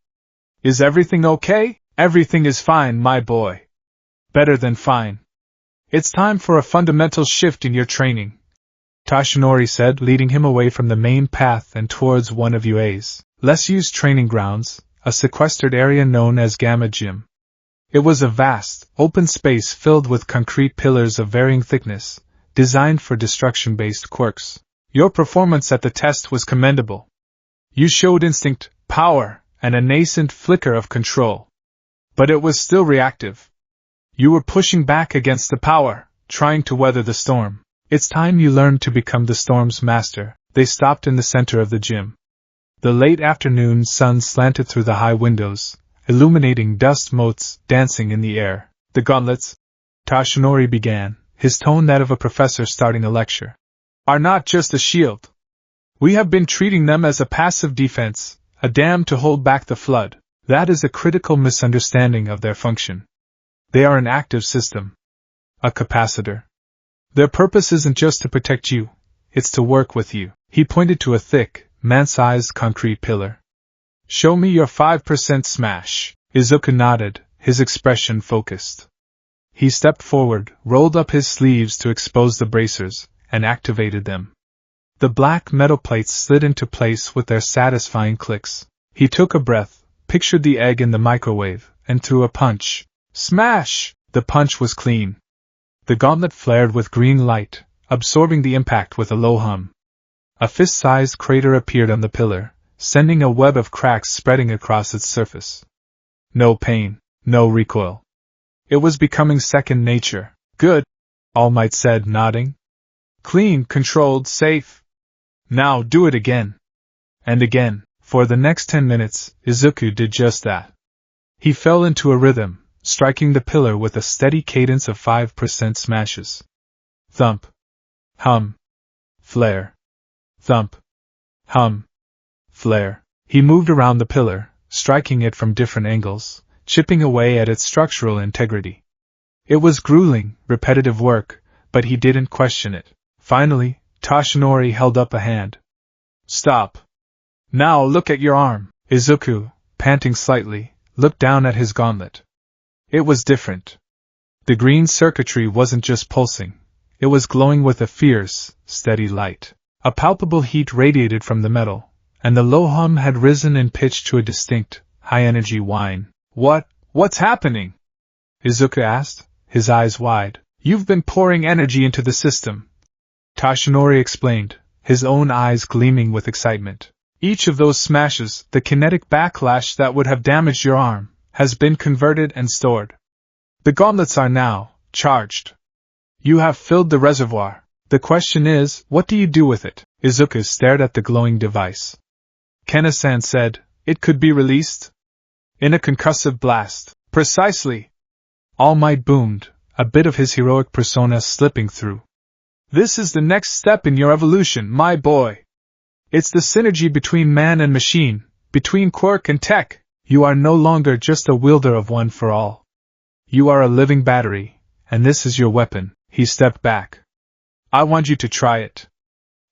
Is everything okay?" "Everything is fine, my boy. Better than fine. It's time for a fundamental shift in your training," Toshinori said, leading him away from the main path and towards one of UA's less used training grounds, a sequestered area known as Gamma Gym. It was a vast, open space filled with concrete pillars of varying thickness, designed for destruction-based quirks. "Your performance at the test was commendable. You showed instinct, power, and a nascent flicker of control. But it was still reactive. You were pushing back against the power, trying to weather the storm. It's time you learned to become the storm's master." They stopped in the center of the gym. The late afternoon sun slanted through the high windows, illuminating dust motes dancing in the air. "The gauntlets," Toshinori began, his tone that of a professor starting a lecture, "are not just a shield. We have been treating them as a passive defense, a dam to hold back the flood. That is a critical misunderstanding of their function. They are an active system. A capacitor. Their purpose isn't just to protect you, it's to work with you." He pointed to a thick, man-sized concrete pillar. "Show me your 5% smash." Izuku nodded, his expression focused. He stepped forward, rolled up his sleeves to expose the bracers, and activated them. The black metal plates slid into place with their satisfying clicks. He took a breath, pictured the egg in the microwave, and threw a punch. Smash! The punch was clean. The gauntlet flared with green light, absorbing the impact with a low hum. A fist-sized crater appeared on the pillar, sending a web of cracks spreading across its surface. No pain, no recoil. It was becoming second nature. "Good," All Might said, nodding. "Clean, controlled, safe. Now do it again." And again. For the next 10 minutes, Izuku did just that. He fell into a rhythm, striking the pillar with a steady cadence of 5% smashes. Thump. Hum. Flare. Thump. Hum. Flare. He moved around the pillar, striking it from different angles, chipping away at its structural integrity. It was grueling, repetitive work, but he didn't question it. Finally, Toshinori held up a hand. "Stop. Now look at your arm." Izuku, panting slightly, looked down at his gauntlet. It was different. The green circuitry wasn't just pulsing, it was glowing with a fierce, steady light. A palpable heat radiated from the metal, and the low hum had risen in pitch to a distinct, high-energy whine. What's happening?" Izuku asked, his eyes wide. "You've been pouring energy into the system," Toshinori explained, his own eyes gleaming with excitement. Each of those smashes, the kinetic backlash that would have damaged your arm, has been converted and stored. The gauntlets are now charged. You have filled the reservoir. The question is, what do you do with it? Izuku stared at the glowing device. Kena-san said, it could be released? In a concussive blast. Precisely. All Might boomed, a bit of his heroic persona slipping through. This is the next step in your evolution, my boy. It's the synergy between man and machine, between quirk and tech. You are no longer just a wielder of one for all. You are a living battery, and this is your weapon. He stepped back. I want you to try it.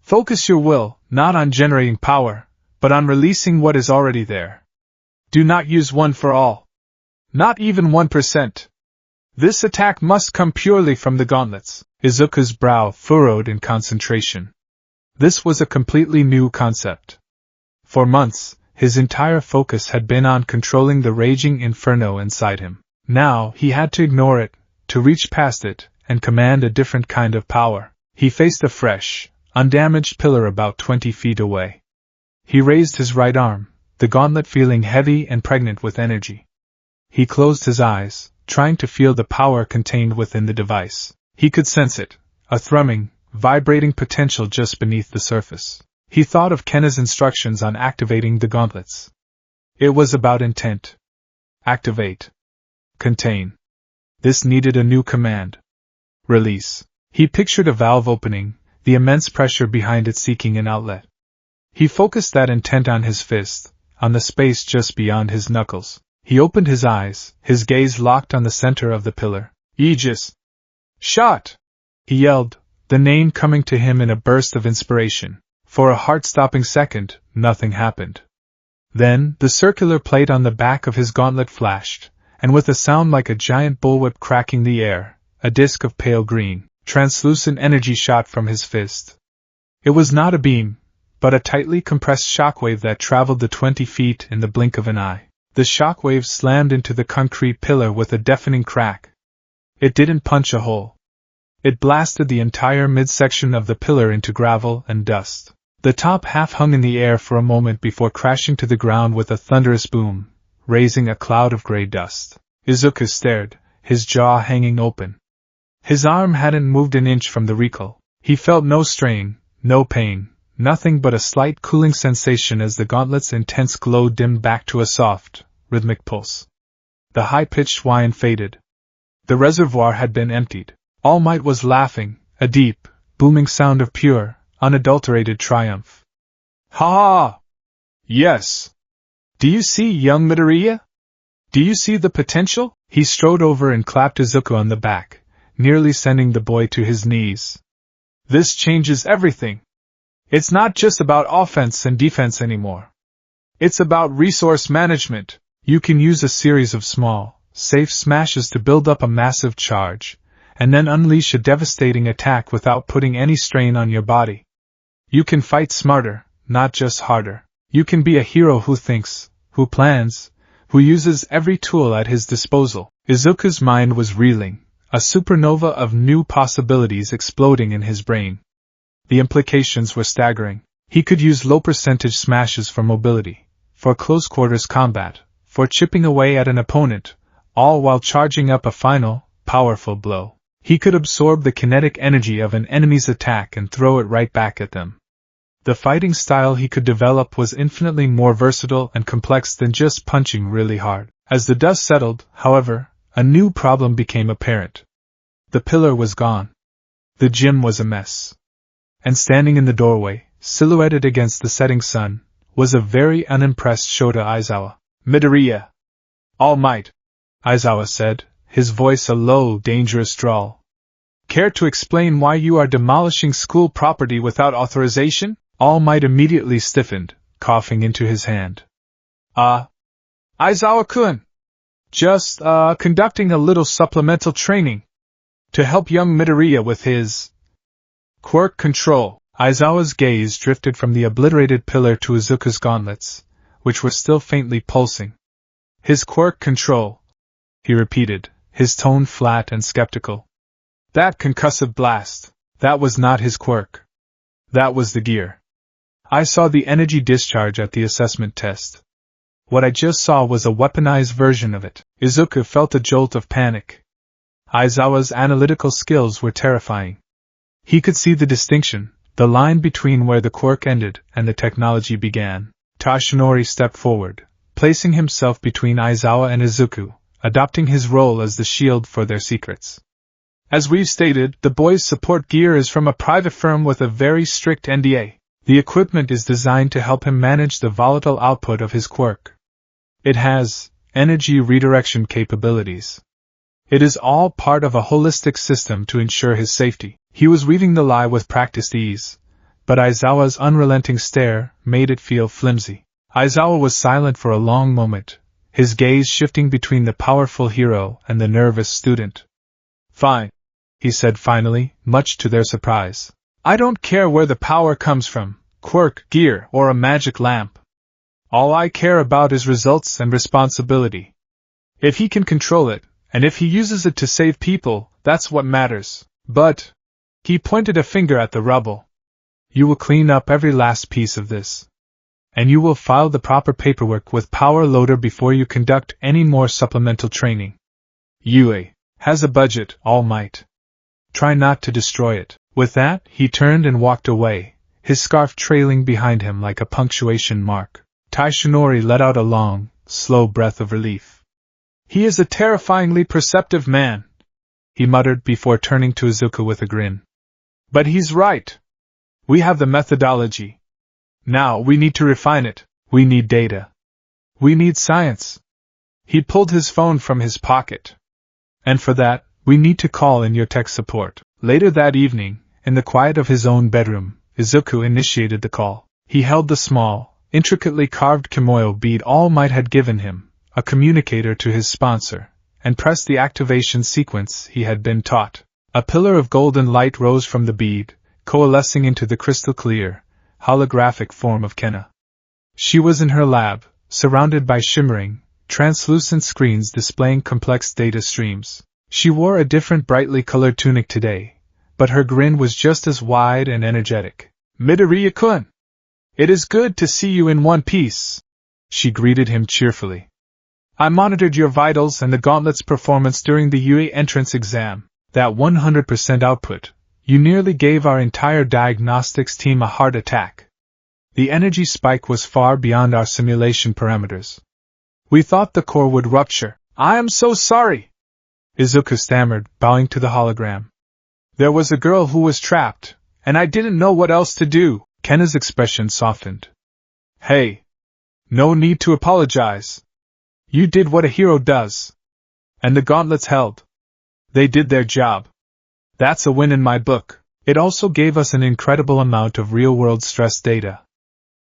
Focus your will, not on generating power, but on releasing what is already there. Do not use one for all. Not even 1%. This attack must come purely from the gauntlets. Izuku's brow furrowed in concentration. This was a completely new concept. For months, his entire focus had been on controlling the raging inferno inside him. Now he had to ignore it, to reach past it, and command a different kind of power. He faced a fresh, undamaged pillar about 20 feet away. He raised his right arm, the gauntlet feeling heavy and pregnant with energy. He closed his eyes, trying to feel the power contained within the device. He could sense it, a thrumming, vibrating potential just beneath the surface. He thought of Kena's instructions on activating the gauntlets. It was about intent. Activate. Contain. This needed a new command. Release. He pictured a valve opening, the immense pressure behind it seeking an outlet. He focused that intent on his fist, on the space just beyond his knuckles. He opened his eyes, his gaze locked on the center of the pillar. Aegis! Shot! He yelled, the name coming to him in a burst of inspiration. For a heart-stopping second, nothing happened. Then, the circular plate on the back of his gauntlet flashed, and with a sound like a giant bullwhip cracking the air, a disk of pale green, translucent energy shot from his fist. It was not a beam, but a tightly compressed shockwave that traveled the 20 feet in the blink of an eye. The shockwave slammed into the concrete pillar with a deafening crack. It didn't punch a hole. It blasted the entire midsection of the pillar into gravel and dust. The top half hung in the air for a moment before crashing to the ground with a thunderous boom, raising a cloud of gray dust. Izuku stared, his jaw hanging open. His arm hadn't moved an inch from the recoil. He felt no strain, no pain, nothing but a slight cooling sensation as the gauntlet's intense glow dimmed back to a soft, rhythmic pulse. The high-pitched whine faded. The reservoir had been emptied. All Might was laughing, a deep, booming sound of pure, unadulterated triumph. Ha ha! Yes! Do you see, young Midoriya? Do you see the potential? He strode over and clapped Izuku on the back, nearly sending the boy to his knees. This changes everything. It's not just about offense and defense anymore. It's about resource management. You can use a series of small, safe smashes to build up a massive charge, and then unleash a devastating attack without putting any strain on your body. You can fight smarter, not just harder. You can be a hero who thinks, who plans, who uses every tool at his disposal. Izuku's mind was reeling, a supernova of new possibilities exploding in his brain. The implications were staggering. He could use low-percentage smashes for mobility, for close-quarters combat, for chipping away at an opponent, all while charging up a final, powerful blow. He could absorb the kinetic energy of an enemy's attack and throw it right back at them. The fighting style he could develop was infinitely more versatile and complex than just punching really hard. As the dust settled, however, a new problem became apparent. The pillar was gone. The gym was a mess. And standing in the doorway, silhouetted against the setting sun, was a very unimpressed Shota Aizawa. Midoriya! All Might! Aizawa said, his voice a low, dangerous drawl. Care to explain why you are demolishing school property without authorization? All Might immediately stiffened, coughing into his hand. Aizawa-kun! Just, conducting a little supplemental training. To help young Midoriya with his quirk control. Aizawa's gaze drifted from the obliterated pillar to Izuku's gauntlets, which were still faintly pulsing. His quirk control, he repeated, his tone flat and skeptical. That concussive blast, that was not his quirk. That was the gear. I saw the energy discharge at the assessment test. What I just saw was a weaponized version of it. Izuku felt a jolt of panic. Aizawa's analytical skills were terrifying. He could see the distinction, the line between where the quirk ended and the technology began. Tashinori stepped forward, placing himself between Aizawa and Izuku, adopting his role as the shield for their secrets. As we've stated, the boys' support gear is from a private firm with a very strict NDA. The equipment is designed to help him manage the volatile output of his quirk. It has energy redirection capabilities. It is all part of a holistic system to ensure his safety. He was weaving the lie with practiced ease, but Aizawa's unrelenting stare made it feel flimsy. Aizawa was silent for a long moment, his gaze shifting between the powerful hero and the nervous student. "Fine," he said finally, much to their surprise. "I don't care where the power comes from, quirk, gear, or a magic lamp. All I care about is results and responsibility. If he can control it, and if he uses it to save people, that's what matters. But," he pointed a finger at the rubble, "you will clean up every last piece of this. And you will file the proper paperwork with Power Loader before you conduct any more supplemental training. UA has a budget, All Might. Try not to destroy it." With that, he turned and walked away, his scarf trailing behind him like a punctuation mark. Tashinori let out a long, slow breath of relief. "He is a terrifyingly perceptive man," he muttered before turning to Izuku with a grin. "But he's right. We have the methodology. Now we need to refine it. We need data. We need science." He pulled his phone from his pocket. "And for that, we need to call in your tech support." Later that evening, in the quiet of his own bedroom, Izuku initiated the call. He held the small, intricately carved kimono bead All Might had given him, a communicator to his sponsor, and pressed the activation sequence he had been taught. A pillar of golden light rose from the bead, coalescing into the crystal-clear, holographic form of Kenna. She was in her lab, surrounded by shimmering, translucent screens displaying complex data streams. She wore a different brightly colored tunic today, but her grin was just as wide and energetic. "Midoriya-kun! It is good to see you in one piece," she greeted him cheerfully. "I monitored your vitals and the gauntlet's performance during the UA entrance exam. That 100% output. You nearly gave our entire diagnostics team a heart attack. The energy spike was far beyond our simulation parameters. We thought the core would rupture." "I am so sorry," Izuku stammered, bowing to the hologram. "There was a girl who was trapped, and I didn't know what else to do." Kenna's expression softened. "Hey! No need to apologize. You did what a hero does. And the gauntlets held. They did their job. That's a win in my book." It also gave us an incredible amount of real-world stress data.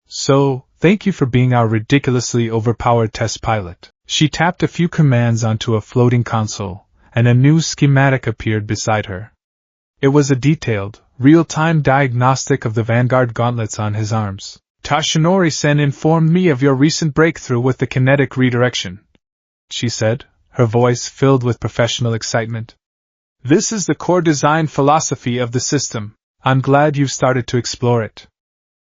"So, thank you for being our ridiculously overpowered test pilot." She tapped a few commands onto a floating console, and a new schematic appeared beside her. It was a detailed, real-time diagnostic of the Vanguard gauntlets on his arms. "Tashinori-sen informed me of your recent breakthrough with the kinetic redirection," she said, her voice filled with professional excitement. "This is the core design philosophy of the system. I'm glad you've started to explore it.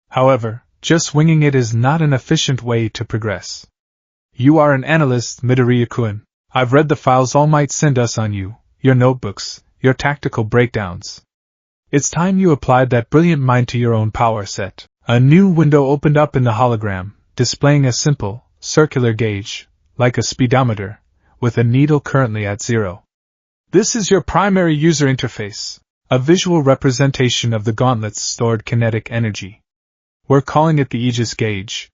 However, just winging it is not an efficient way to progress. You are an analyst, Midoriya-kun. I've read the files All Might sent us on you, your notebooks, your tactical breakdowns. It's time you applied that brilliant mind to your own power set." A new window opened up in the hologram, displaying a simple, circular gauge, like a speedometer, with a needle currently at 0. "This is your primary user interface, a visual representation of the gauntlet's stored kinetic energy. We're calling it the Aegis gauge.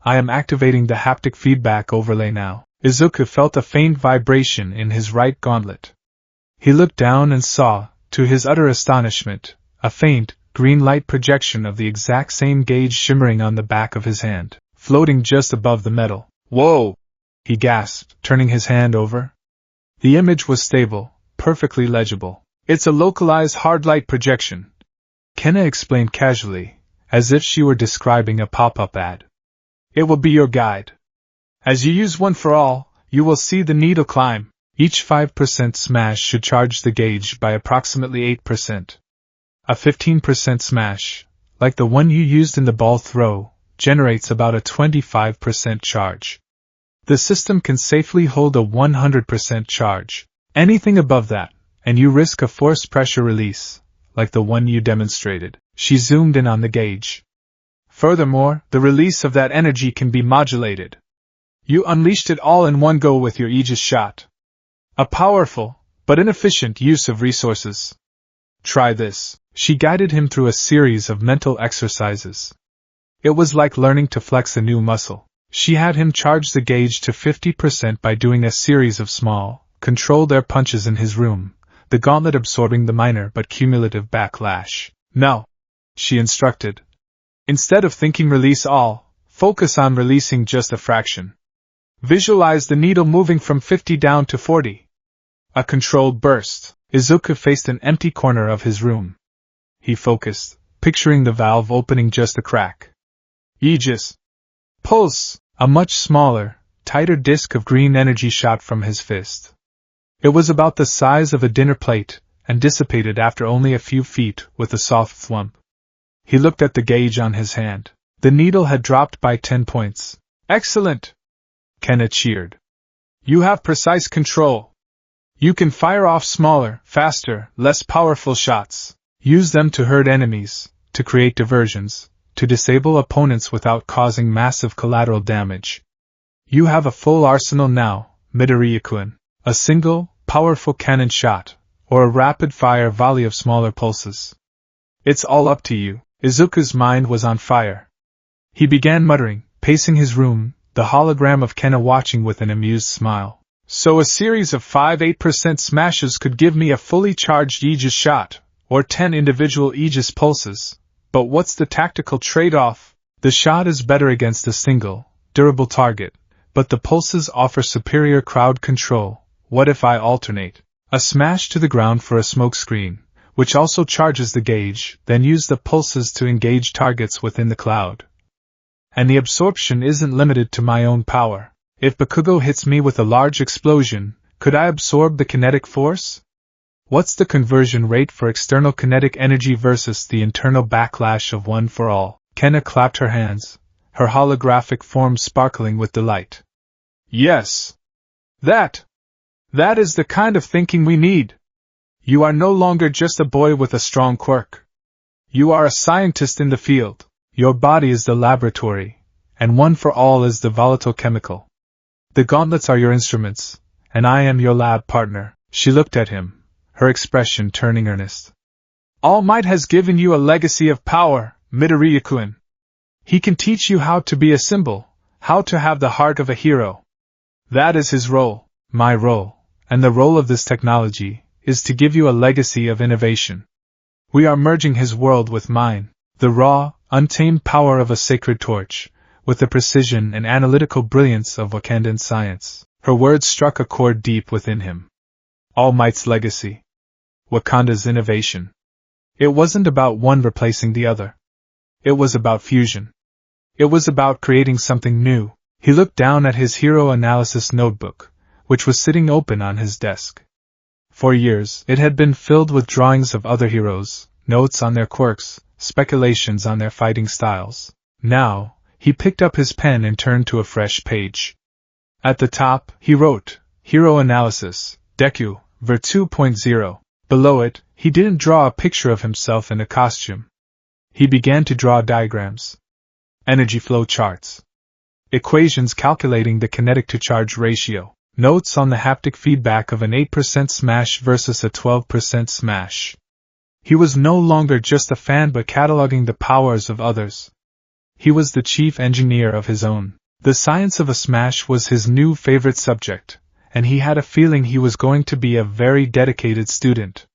I am activating the haptic feedback overlay now." Izuku felt a faint vibration in his right gauntlet. He looked down and saw, to his utter astonishment, a faint, green light projection of the exact same gauge shimmering on the back of his hand, floating just above the metal. "Whoa!" he gasped, turning his hand over. The image was stable, perfectly legible. "It's a localized hard light projection," Kenna explained casually, as if she were describing a pop-up ad. "It will be your guide. As you use one for all, you will see the needle climb. Each 5% smash should charge the gauge by approximately 8%. A 15% smash, like the one you used in the ball throw, generates about a 25% charge. The system can safely hold a 100% charge. Anything above that, and you risk a force pressure release, like the one you demonstrated. She zoomed in on the gauge. Furthermore, the release of that energy can be modulated. You unleashed it all in one go with your Aegis shot. A powerful, but inefficient use of resources. Try this. She guided him through a series of mental exercises. It was like learning to flex a new muscle. She had him charge the gauge to 50% by doing a series of small, controlled air punches in his room, the gauntlet absorbing the minor but cumulative backlash. "No," she instructed. "Instead of thinking release all, focus on releasing just a fraction. Visualize the needle moving from 50 down to 40. A controlled burst." Izuku faced an empty corner of his room. He focused, picturing the valve opening just a crack. Aegis. Pulse! A much smaller, tighter disk of green energy shot from his fist. It was about the size of a dinner plate, and dissipated after only a few feet with a soft thwump. He looked at the gauge on his hand. The needle had dropped by 10 points. "Excellent!" Kenna cheered. "You have precise control. You can fire off smaller, faster, less powerful shots. Use them to hurt enemies, to create diversions, to disable opponents without causing massive collateral damage. You have a full arsenal now, Midoriya-kun. A single, powerful cannon shot, or a rapid-fire volley of smaller pulses. It's all up to you." Izuku's mind was on fire. He began muttering, pacing his room, the hologram of Kenna watching with an amused smile. "So a series of 5-8% smashes could give me a fully charged Aegis shot, or 10 individual Aegis pulses. But what's the tactical trade-off? The shot is better against a single, durable target, but the pulses offer superior crowd control. What if I alternate? A smash to the ground for a smokescreen, which also charges the gauge, then use the pulses to engage targets within the cloud. And the absorption isn't limited to my own power. If Bakugo hits me with a large explosion, could I absorb the kinetic force? What's the conversion rate for external kinetic energy versus the internal backlash of one for all?" Kenna clapped her hands, her holographic form sparkling with delight. "Yes! That is the kind of thinking we need. You are no longer just a boy with a strong quirk. You are a scientist in the field. Your body is the laboratory, and one for all is the volatile chemical. The gauntlets are your instruments, and I am your lab partner." She looked at him, her expression turning earnest. "All Might has given you a legacy of power, Midoriya-kun. He can teach you how to be a symbol, how to have the heart of a hero. That is his role, my role, and the role of this technology is to give you a legacy of innovation. We are merging his world with mine, the raw, untamed power of a sacred torch, with the precision and analytical brilliance of Wakandan science." Her words struck a chord deep within him. All Might's legacy. Wakanda's innovation. It wasn't about one replacing the other. It was about fusion. It was about creating something new. He looked down at his hero analysis notebook, which was sitting open on his desk. For years, it had been filled with drawings of other heroes, notes on their quirks, speculations on their fighting styles. Now, he picked up his pen and turned to a fresh page. At the top, he wrote, "Hero Analysis, Deku, Ver 2.0. Below it, he didn't draw a picture of himself in a costume. He began to draw diagrams. Energy flow charts. Equations calculating the kinetic-to-charge ratio. Notes on the haptic feedback of an 8% smash versus a 12% smash. He was no longer just a fan but cataloging the powers of others. He was the chief engineer of his own. The science of a smash was his new favorite subject, and he had a feeling he was going to be a very dedicated student.